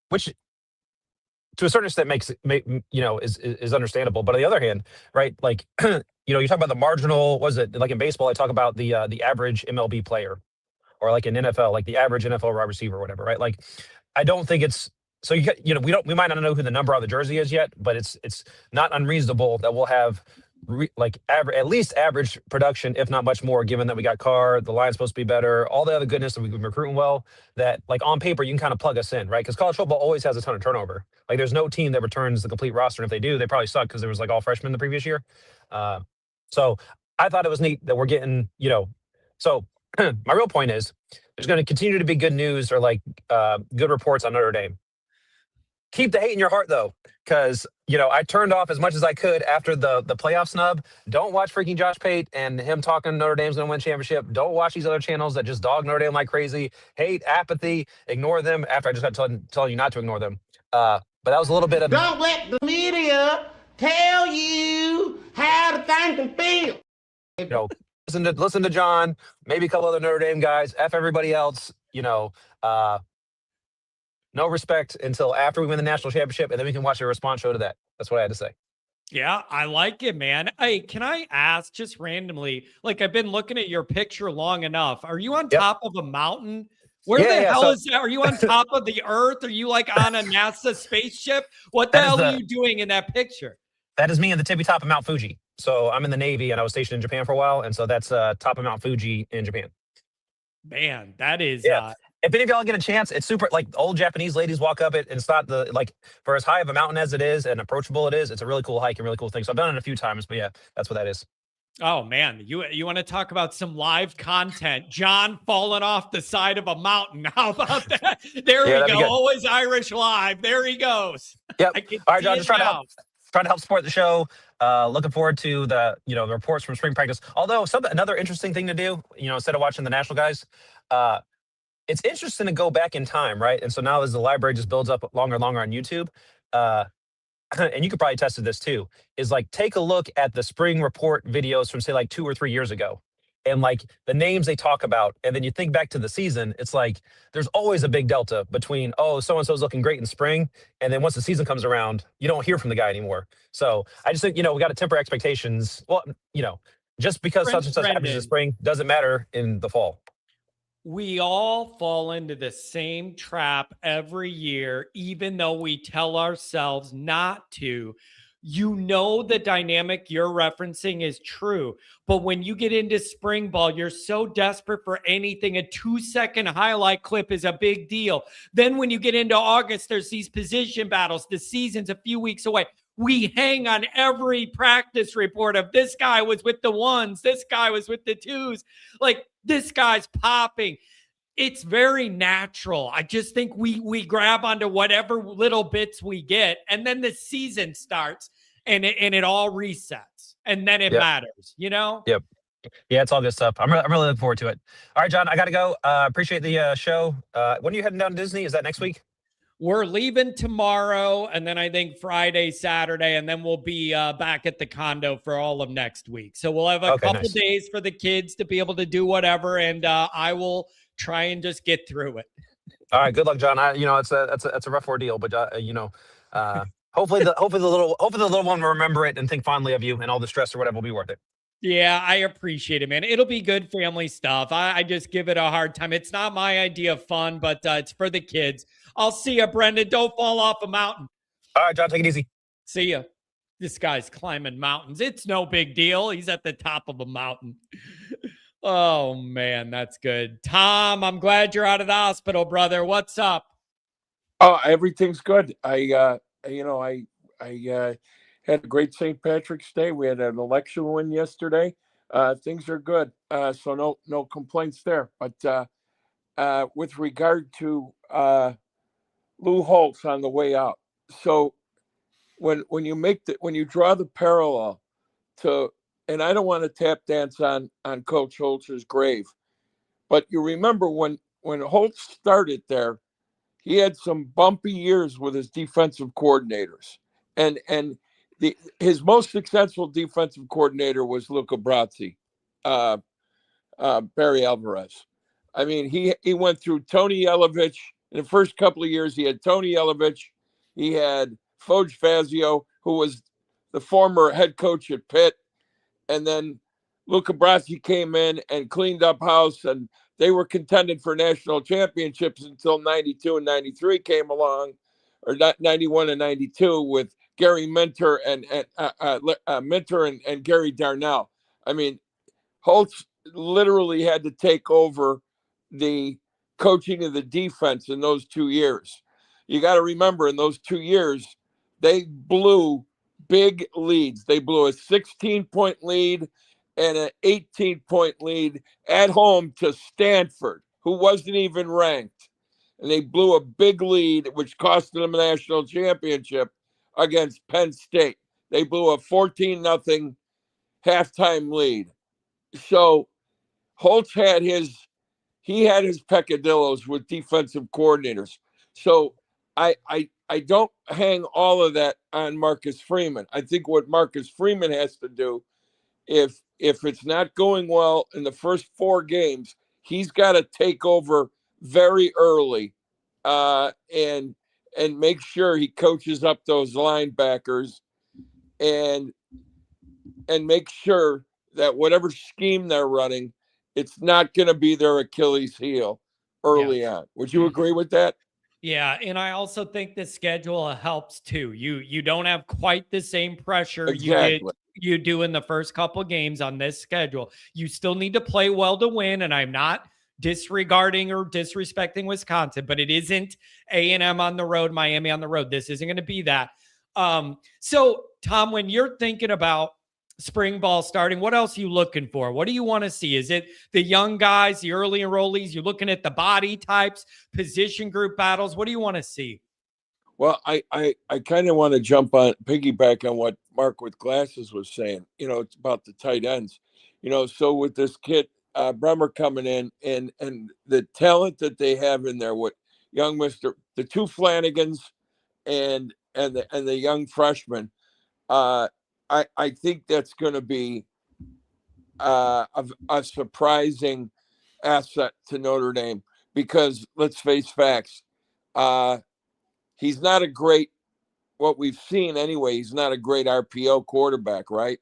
which to a certain extent is understandable. But on the other hand, right? Like, you talk about the marginal, like in baseball, I talk about the average MLB player, or like in NFL, like the average NFL wide receiver or whatever, right? Like, I don't think it's so we might not know who the number on the jersey is yet, but it's not unreasonable that we'll have at least average production, if not much more, given that we got Carr, the line's supposed to be better, all the other goodness that we've been recruiting well, that like on paper you can kind of plug us in, right? Because college football always has a ton of turnover. Like there's no team that returns the complete roster, and if they do, they probably suck because there was like all freshmen the previous year. So I thought it was neat that we're getting, so my real point is there's going to continue to be good news or like good reports on Notre Dame. Keep the hate in your heart, though, because, I turned off as much as I could after the playoff snub. Don't watch freaking Josh Pate and him talking Notre Dame's going to win championship. Don't watch these other channels that just dog Notre Dame like crazy. Hate, apathy, ignore them after I just got telling you not to ignore them. But that was a little bit of... Don't let the media tell you how to think and feel. Listen to John, maybe a couple other Notre Dame guys, F everybody else, no respect until after we win the national championship, and then we can watch a response show to that. That's what I had to say. Yeah, I like it, man. Hey, can I ask just randomly, like I've been looking at your picture long enough. Are you on top of a mountain? Where the hell is that? Are you on top of the earth? Are you like on a NASA spaceship? What the hell are you doing in that picture? That is me at the tippy top of Mount Fuji. So I'm in the Navy and I was stationed in Japan for a while. And so that's top of Mount Fuji in Japan. Man, that is... If any of y'all get a chance, it's super, like old Japanese ladies walk up it, and it's not for as high of a mountain as it is and approachable it is, it's a really cool hike and really cool thing. So I've done it a few times, but yeah, that's what that is. Oh man, you want to talk about some live content? John falling off the side of a mountain. How about that? There we go. Always Irish live. There he goes. Yep. All right, John, just trying to help support the show. Looking forward to the reports from spring practice. Although another interesting thing to do, instead of watching the national guys, it's interesting to go back in time, right? And so now as the library just builds up longer and longer on YouTube, uh, and you could probably attest to this too, is like take a look at the spring report videos from say like 2 or 3 years ago. And like the names they talk about, and then you think back to the season, it's like there's always a big delta between, oh, so and so's looking great in spring. And then once the season comes around, you don't hear from the guy anymore. So I just think, we got to temper expectations. Well, just because such and such happens in the spring doesn't matter in the fall. We all fall into the same trap every year, even though we tell ourselves not to. The dynamic you're referencing is true. But when you get into spring ball, you're so desperate for anything. A 2-second highlight clip is a big deal. Then when you get into August, there's these position battles. The season's a few weeks away. We hang on every practice report of this guy was with the ones, this guy was with the twos. Like, this guy's popping. It's very natural. I just think we grab onto whatever little bits we get, and then the season starts and it all resets, and then it matters, Yep. Yeah, it's all good stuff. I'm really looking forward to it. All right, John, I got to go. Appreciate the show. When are you heading down to Disney? Is that next week? We're leaving tomorrow, and then I think Friday, Saturday, and then we'll be back at the condo for all of next week. So we'll have a couple days for the kids to be able to do whatever, and I will try and just get through it. All right, good luck, John. It's a rough ordeal, but hopefully the little one will remember it and think fondly of you, and all the stress or whatever will be worth it. Yeah, I appreciate it, man. It'll be good family stuff. I just give it a hard time. It's not my idea of fun, but it's for the kids. I'll see you, Brendan. Don't fall off a mountain. All right, John, take it easy. See ya. This guy's climbing mountains. It's no big deal. He's at the top of a mountain. Oh, man, that's good. Tom, I'm glad you're out of the hospital, brother. What's up? Oh, everything's good. I had a great St. Patrick's Day. We had an election win yesterday. Things are good. So no complaints there. But with regard to Lou Holtz on the way out, so when you draw the parallel to, and I don't want to tap dance on Coach Holtz's grave, but you remember when Holtz started there, he had some bumpy years with his defensive coordinators, and his most successful defensive coordinator was Luca Brasi, Barry Alvarez. I mean, he went through Tony Yelovich. In the first couple of years, he had Tony Yelovich. He had Foge Fazio, who was the former head coach at Pitt. And then Luca Brasi came in and cleaned up house, and they were contended for national championships until 92 and 93 came along, or 91 and 92 with Gary Minter and Gary Darnell. I mean, Holtz literally had to take over the coaching of the defense in those 2 years. You got to remember, in those 2 years, they blew big leads. They blew a 16-point lead and an 18-point lead at home to Stanford, who wasn't even ranked. And they blew a big lead, which cost them a national championship against Penn State. They blew a 14-0 halftime lead. So Holtz had his peccadillos with defensive coordinators. So I don't hang all of that on Marcus Freeman. I think what Marcus Freeman has to do, if it's not going well in the first 4 games, he's got to take over very early and make sure he coaches up those linebackers and make sure that whatever scheme they're running, it's not going to be their Achilles heel early on. Would you agree with that? Yeah, and I also think the schedule helps too. You don't have quite the same pressure you do in the first couple games on this schedule. You still need to play well to win, and I'm not disregarding or disrespecting Wisconsin, but it isn't A&M on the road, Miami on the road. This isn't going to be that. So, Tom, when you're thinking about spring ball starting, what else are you looking for? What do you want to see? Is it the young guys, the early enrollees? You're looking at the body types, position group battles. What do you want to see? Well, I kind of want to piggyback on what Mark with glasses was saying. It's about the tight ends. So with this kid, Bremer coming in and the talent that they have in there with young the two Flanagans and the young freshman, I think that's going to be a surprising asset to Notre Dame because let's face facts, he's not a great, what we've seen anyway, he's not a great RPO quarterback, right?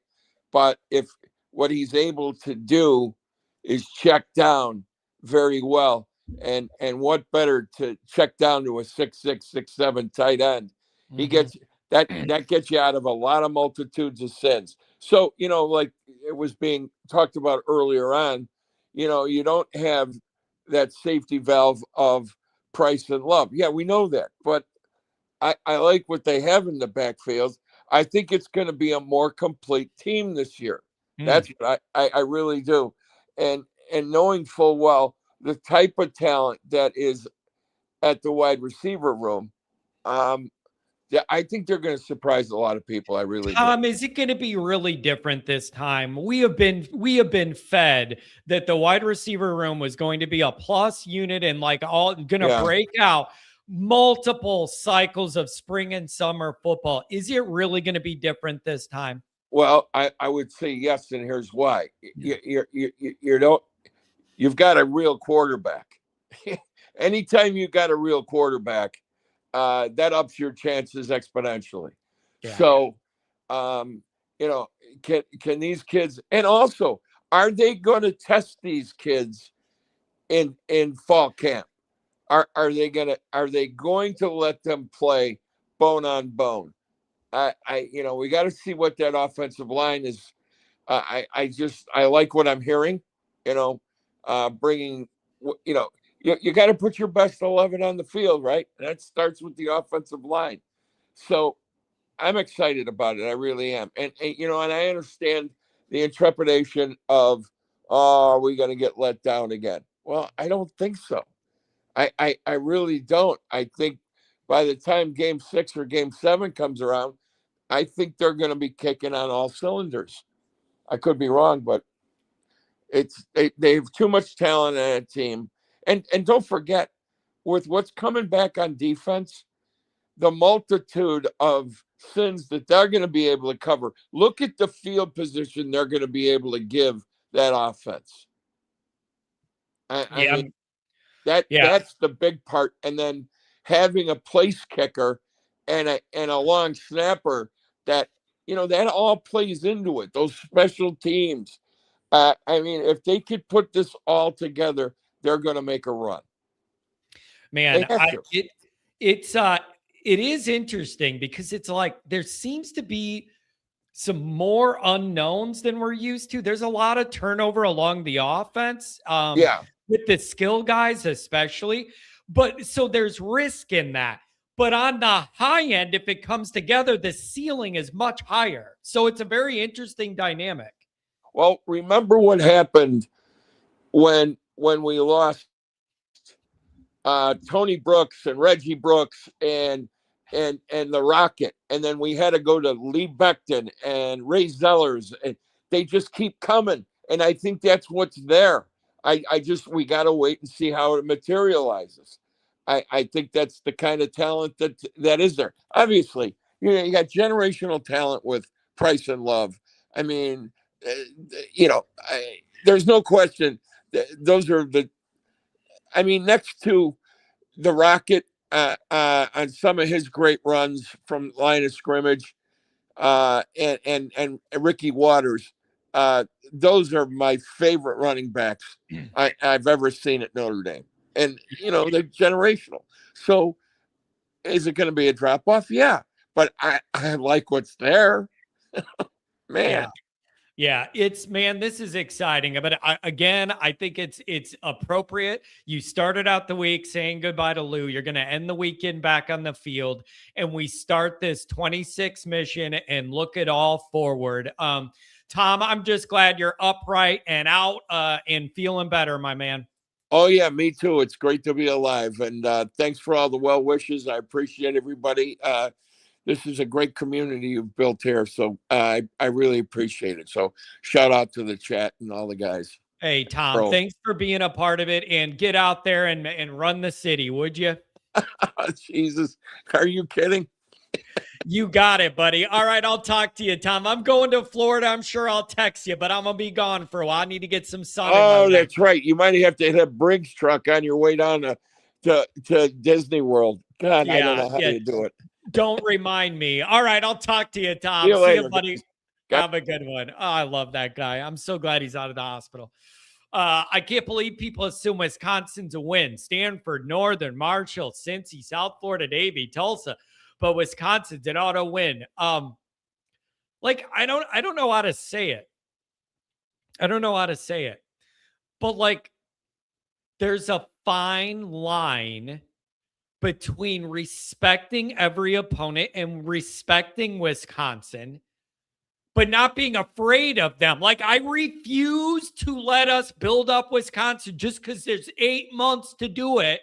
But if what he's able to do is check down very well, and what better to check down to a 6'6", 6'7" tight end? He gets that gets you out of a lot of multitudes of sins. So, like it was being talked about earlier on, you don't have that safety valve of Price and Love. Yeah, we know that, but I like what they have in the backfield. I think it's going to be a more complete team this year. That's what I really do. And knowing full well the type of talent that is at the wide receiver room, yeah, I think they're going to surprise a lot of people. I really Tom, do. is it going to be really different this time? We have been fed that the wide receiver room was going to be a plus unit and like all going to break out multiple cycles of spring and summer football. Is it really going to be different this time? Well, I would say yes, and here's why. You've got a real quarterback. Anytime you got a real quarterback, that ups your chances exponentially. Yeah. So, can these kids, and also, are they going to test these kids in fall camp? Are they going to let them play bone on bone? We got to see what that offensive line is. I like what I'm hearing. Bringing, you got to put your best 11 on the field, right? And that starts with the offensive line. So I'm excited about it. I really am. And I understand the intrepidation of, oh, are we going to get let down again? Well, I don't think so. I really don't. I think by the time game 6 or game 7 comes around, I think they're going to be kicking on all cylinders. I could be wrong, but they have too much talent on a team. And don't forget, with what's coming back on defense, the multitude of sins that they're going to be able to cover. Look at the field position they're going to be able to give that offense. I mean, that's the big part. And then having a place kicker and a long snapper that all plays into it. Those special teams. I mean, if they could put this all together, they're going to make a run. Man, it is interesting because it's like there seems to be some more unknowns than we're used to. There's a lot of turnover along the offense. With the skill guys, especially. But so there's risk in that. But on the high end, if it comes together, the ceiling is much higher. So it's a very interesting dynamic. Well, remember what happened when we lost Tony Brooks and Reggie Brooks and the Rocket, and then we had to go to Lee Becton and Ray Zellers, and they just keep coming. And I think that's what's there. We got to wait and see how it materializes. I think that's the kind of talent that is there. Obviously, you got generational talent with Price and Love. I mean, there's no question. Those are next to the Rocket on some of his great runs from line of scrimmage, and Ricky Waters. Those are my favorite running backs I've ever seen at Notre Dame. And, they're generational. So is it going to be a drop off? Yeah. But I like what's there. Man. Yeah, this is exciting. But I think it's appropriate. You started out the week saying goodbye to Lou. You're going to end the weekend back on the field, and we start this 26 mission and look it all forward. Tom, I'm just glad you're upright and out and feeling better, my man. Oh, yeah, me too. It's great to be alive. And thanks for all the well wishes. I appreciate everybody. This is a great community you've built here. So I really appreciate it. So shout out to the chat and all the guys. Hey, Tom, Bro. thanks for being a part of it, and get out there and run the city, would you? Jesus, are you kidding? You got it, buddy. All right, I'll talk to you, Tom. I'm going to Florida. I'm sure I'll text you, but I'm going to be gone for a while. I need to get some sun in my Oh, leg. that's right. You might have to hit a Briggs truck on your way down to Disney World. God, I don't know how you do it. Don't remind me. All right, I'll talk to you, Tom. See you later, buddy. guys. Have a good one. Oh, I love that guy. I'm so glad he's out of the hospital. I can't believe people assume Wisconsin's a win. Stanford, Northern, Marshall, Cincy, South Florida, Navy, Tulsa, but Wisconsin's an auto win. Like I don't know how to say it. I don't know how to say it. But like there's a fine line between respecting every opponent and respecting Wisconsin, but not being afraid of them. Like, I refuse to let us build up Wisconsin just because there's 8 months to do it.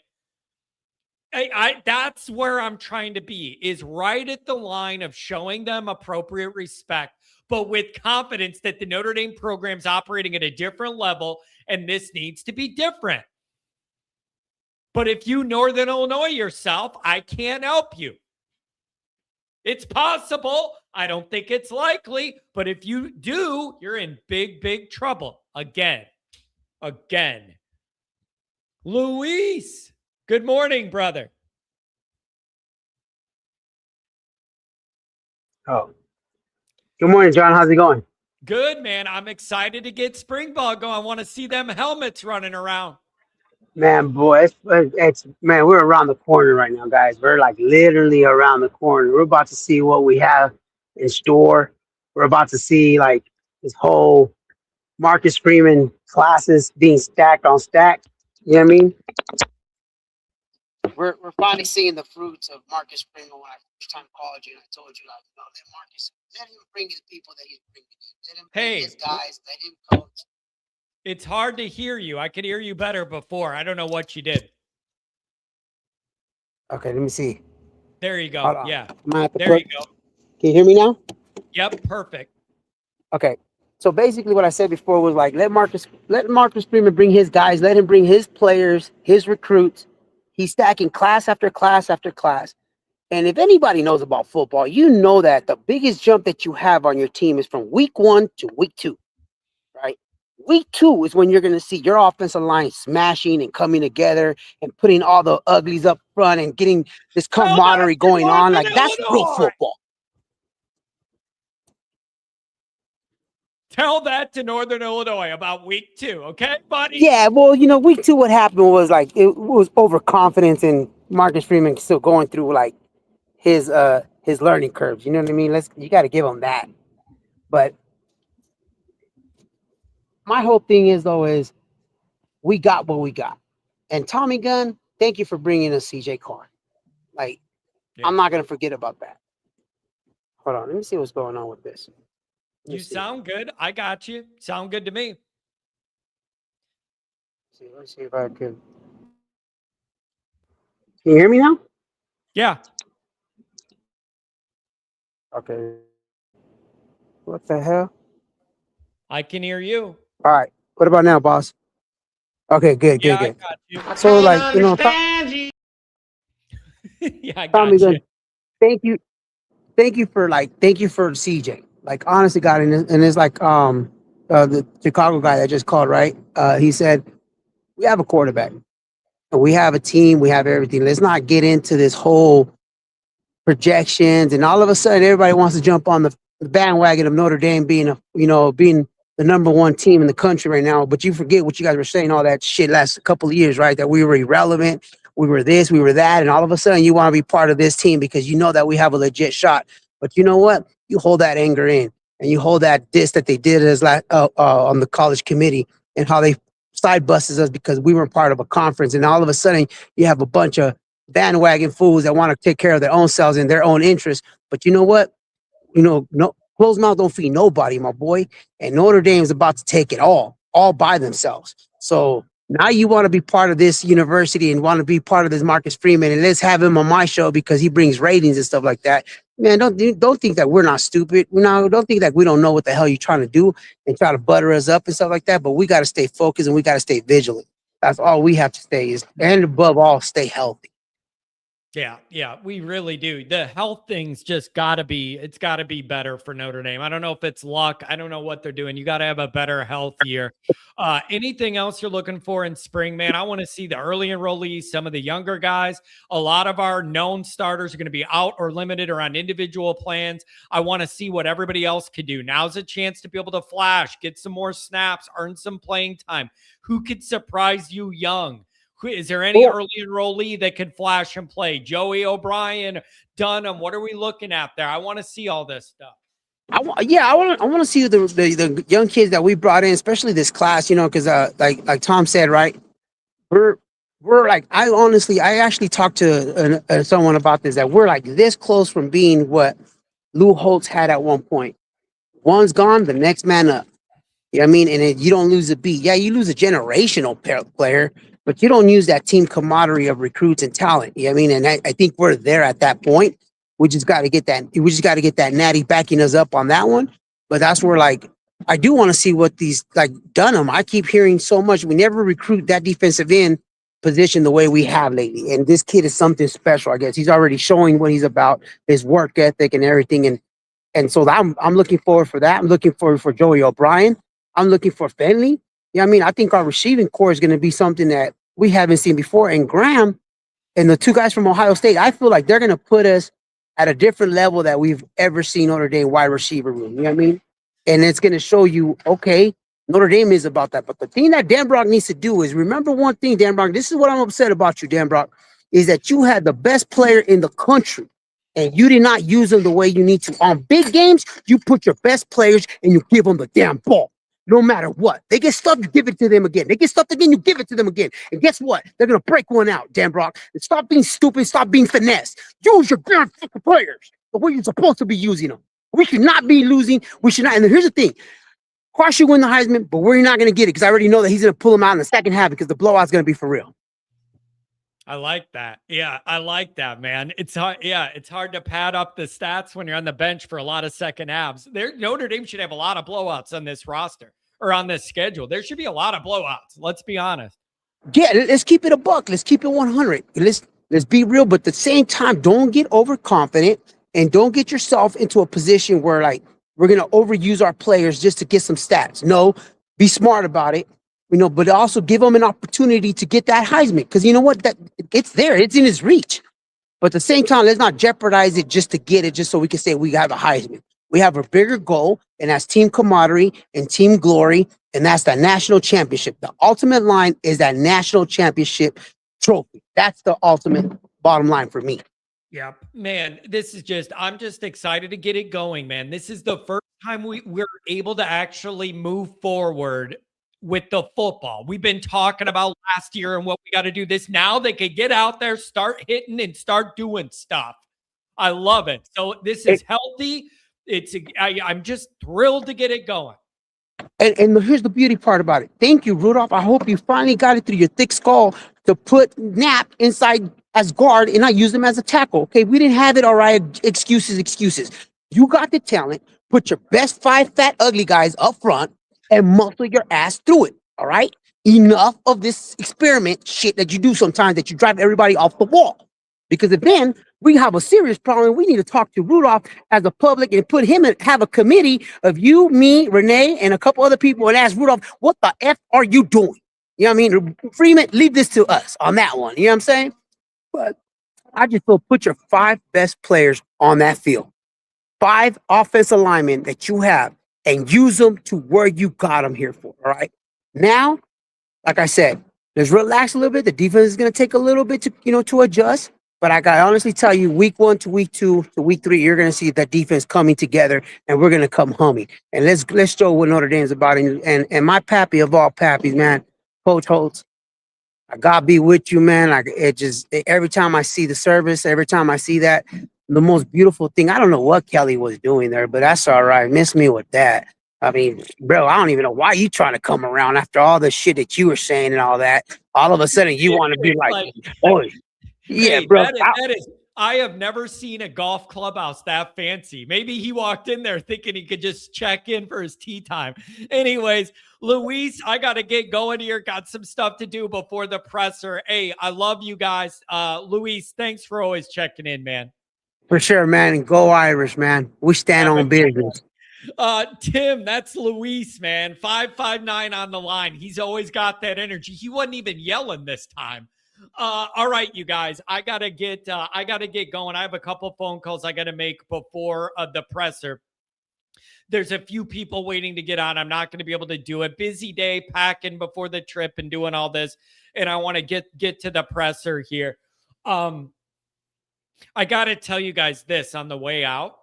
That's where I'm trying to be, is right at the line of showing them appropriate respect, but with confidence that the Notre Dame program's operating at a different level and this needs to be different. But if you Northern Illinois yourself, I can't help you. It's possible. I don't think it's likely. But if you do, you're in big, big trouble. Again. Luis, good morning, brother. Oh. Good morning, John. How's it going? Good, man. I'm excited to get spring ball going. I want to see them helmets running around. Man, boy, it's man, we're around the corner right now, guys. We're like literally around the corner. We're about to see what we have in store. We're about to see like this whole Marcus Freeman classes being stacked on stacked. You know what I mean? We're finally seeing the fruits of Marcus Freeman when I first time called you and I told you, like, no, let Marcus, let him bring his people that he's bringing in. Let him bring his guys, let him coach. It's hard to hear you. I could hear you better before. I don't know what you did. Okay, let me see. There you go. Yeah. There you go. Can you hear me now? Yep, perfect. Okay. So basically what I said before was like, let Marcus Freeman bring his guys, let him bring his players, his recruits. He's stacking class after class after class. And if anybody knows about football, you know that the biggest jump that you have on your team is from week 1 to week 2, right? Week 2 is when you're going to see your offensive line smashing and coming together and putting all the uglies up front and getting this camaraderie going on. Like, that's real football. Tell that to Northern Illinois about week 2, okay, buddy? Yeah, well, you know, week 2, what happened was like it was overconfidence and Marcus Freeman still going through like his learning curves. You know what I mean? You got to give him that. But my whole thing is we got what we got. And Tommy Gunn, thank you for bringing us CJ Carr. Like, yeah. I'm not gonna forget about that. Hold on, let me see what's going on with this. You sound good. I got you. Sound good to me. Let's see if I can. Can you hear me now? Yeah. Okay. What the hell? I can hear you. All right. What about now, boss? Okay, good. I got you. So, like, you know, yeah, I got you. Thank you for CJ. Like, honestly, God, and it's like the Chicago guy that just called, right? He said, we have a quarterback, and we have a team, we have everything. Let's not get into this whole projections, and all of a sudden, everybody wants to jump on the bandwagon of Notre Dame being the number 1 team in the country right now. But you forget what you guys were saying, all that shit last couple of years, right? That we were irrelevant, we were this, we were that, and all of a sudden you want to be part of this team because you know that we have a legit shot. But you know what? You hold that anger in, and you hold that diss that they did as on the college committee and how they side busted us because we weren't part of a conference. And all of a sudden you have a bunch of bandwagon fools that want to take care of their own selves and their own interests. But you know what? You know, no closed mouth don't feed nobody, my boy. And Notre Dame is about to take it all by themselves. So now you want to be part of this university and want to be part of this Marcus Freeman, and let's have him on my show because he brings ratings and stuff like that. man, don't think that we're not stupid. No, don't think that we don't know what the hell you're trying to do and try to butter us up and stuff like that. But we got to stay focused and we got to stay vigilant. That's all we have to stay is, and above all, stay healthy. Yeah, we really do. The health thing's just gotta be better for Notre Dame. I don't know if it's luck. I don't know what they're doing. You got to have a better health year. Anything else you're looking for in spring, man? I want to see the early enrollees, some of the younger guys. A lot of our known starters are going to be out or limited or on individual plans. I want to see what everybody else could do. Now's a chance to be able to flash, get some more snaps, earn some playing time. Who could surprise you young? Is there any early enrollee that could flash and play? Joey O'Brien, Dunham, what are we looking at there? I want to see all this stuff. I want to see the young kids that we brought in, especially this class, because like Tom said, right? We're like, I actually talked to someone about this, that we're like this close from being what Lou Holtz had at one point. One's gone, the next man up. You know what I mean? And you don't lose a beat. Yeah, you lose a generational player, but you don't use that team camaraderie of recruits and talent. You know what I mean? And I think we're there at that point. We just got to get that natty backing us up on that one. But that's where, like, I do want to see what these, like Dunham, I keep hearing so much. We never recruit that defensive end position the way we have lately. And this kid is something special, I guess. He's already showing what he's about, his work ethic and everything. And so I'm looking forward for that. I'm looking forward for Joey O'Brien. I'm looking for Finley. Yeah, I mean, I think our receiving core is going to be something that we haven't seen before. And Graham and the two guys from Ohio State, I feel like they're going to put us at a different level that we've ever seen Notre Dame wide receiver room. You know what I mean? And it's going to show you, okay, Notre Dame is about that. But the thing that Dan Brock needs to do is remember one thing, Dan Brock. This is what I'm upset about you, Dan Brock, is that you had the best player in the country and you did not use them the way you need to. On big games, you put your best players and you give them the damn ball. No matter what. They get stuffed, you give it to them again. They get stuffed again, you give it to them again. And guess what? They're going to break one out, Dan Brock. And stop being stupid. Stop being finesse. Use your damn fucking players the way you're supposed to be using them. We should not be losing. We should not. And then here's the thing. Carr should win the Heisman, but we're not going to get it because I already know that he's going to pull them out in the second half because the blowout's going to be for real. I like that. Yeah, I like that, man. It's hard. Yeah, it's hard to pad up the stats when you're on the bench for a lot of second halves. Notre Dame should have a lot of blowouts on this roster or on this schedule. There should be a lot of blowouts. Let's be honest. Yeah, let's keep it a buck. Let's keep it 100. Let's be real, but at the same time, don't get overconfident and don't get yourself into a position where like we're gonna overuse our players just to get some stats. No, be smart about it. But also give them an opportunity to get that Heisman. Because you know what? That it's there. It's in his reach. But at the same time, let's not jeopardize it just to get it, just so we can say we have a Heisman. We have a bigger goal, and that's team camaraderie and team glory, and that's the national championship. The ultimate line is that national championship trophy. That's the ultimate bottom line for me. Yeah, man, I'm just excited to get it going, man. This is the first time we're able to actually move forward with the football. We've been talking about last year and what we got to do this. Now they could get out there, start hitting and start doing stuff. I love it. So this is healthy. I'm just thrilled to get it going. And here's the beauty part about it. Thank you, Rudolph. I hope you finally got it through your thick skull to put Knapp inside as guard and not use him as a tackle. Okay, we didn't have it. All right, excuses. You got the talent. Put your best 5 fat ugly guys up front and muscle your ass through it. All right. Enough of this experiment shit that you do sometimes that you drive everybody off the wall. Because if then we have a serious problem, we need to talk to Rudolph as a public and put him and have a committee of you, me, Renee, and a couple other people and ask Rudolph, what the F are you doing? You know what I mean? Freeman, leave this to us on that one. You know what I'm saying? But I just feel put your 5 best players on that field. 5 offensive linemen that you have and use them to where you got them here for. All right. Now, like I said, let's relax a little bit. The defense is going to take a little bit to adjust. But I got to honestly tell you, week 1 to week 2 to week 3, you're going to see that defense coming together, and we're going to come humming. And let's show what Notre Dame's about. And my pappy of all pappies, man, Coach Holtz, I got to be with you, man. Every time I see the service, every time I see that, the most beautiful thing, I don't know what Kelly was doing there, but that's all right. Miss me with that. I mean, bro, I don't even know why you trying to come around after all the shit that you were saying and all that. All of a sudden, you want to be like, oh, yeah, hey, bro. I have never seen a golf clubhouse that fancy. Maybe he walked in there thinking he could just check in for his tee time. Anyways, Luis, I got to get going here. Got some stuff to do before the presser. Hey, I love you guys. Luis, thanks for always checking in, man. For sure, man. And go Irish, man. We stand on business. Tim, that's Luis, man. 559 on the line. He's always got that energy. He wasn't even yelling this time. All right, you guys, I gotta get going. I have a couple phone calls I gotta make before the presser. There's a few people waiting to get on. I'm not going to be able to do it. Busy day, packing before the trip and doing all this, and I want to get to the presser here. I gotta tell you guys this on the way out.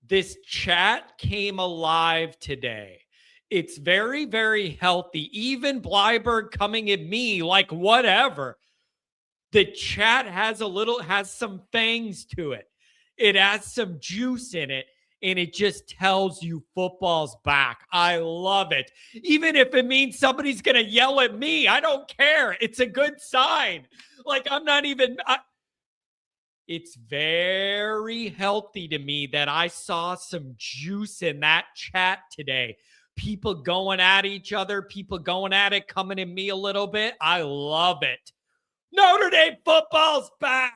This chat came alive today. It's very, very healthy. Even Blyberg coming at me like whatever. The chat has some fangs to it. It has some juice in it, and it just tells you football's back. I love it. Even if it means somebody's going to yell at me, I don't care. It's a good sign. Like, I'm not even... It's very healthy to me that I saw some juice in that chat today. People going at each other, people going at it, coming at me a little bit. I love it. Notre Dame football's back.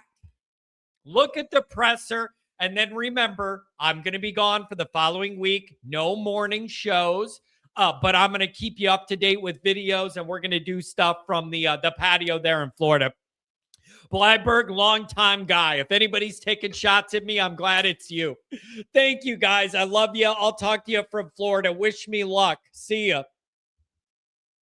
Look at the presser. And then remember, I'm going to be gone for the following week. No morning shows, but I'm going to keep you up to date with videos, and we're going to do stuff from the patio there in Florida. Blyberg, longtime guy. If anybody's taking shots at me, I'm glad it's you. Thank you, guys. I love you. I'll talk to you from Florida. Wish me luck. See ya.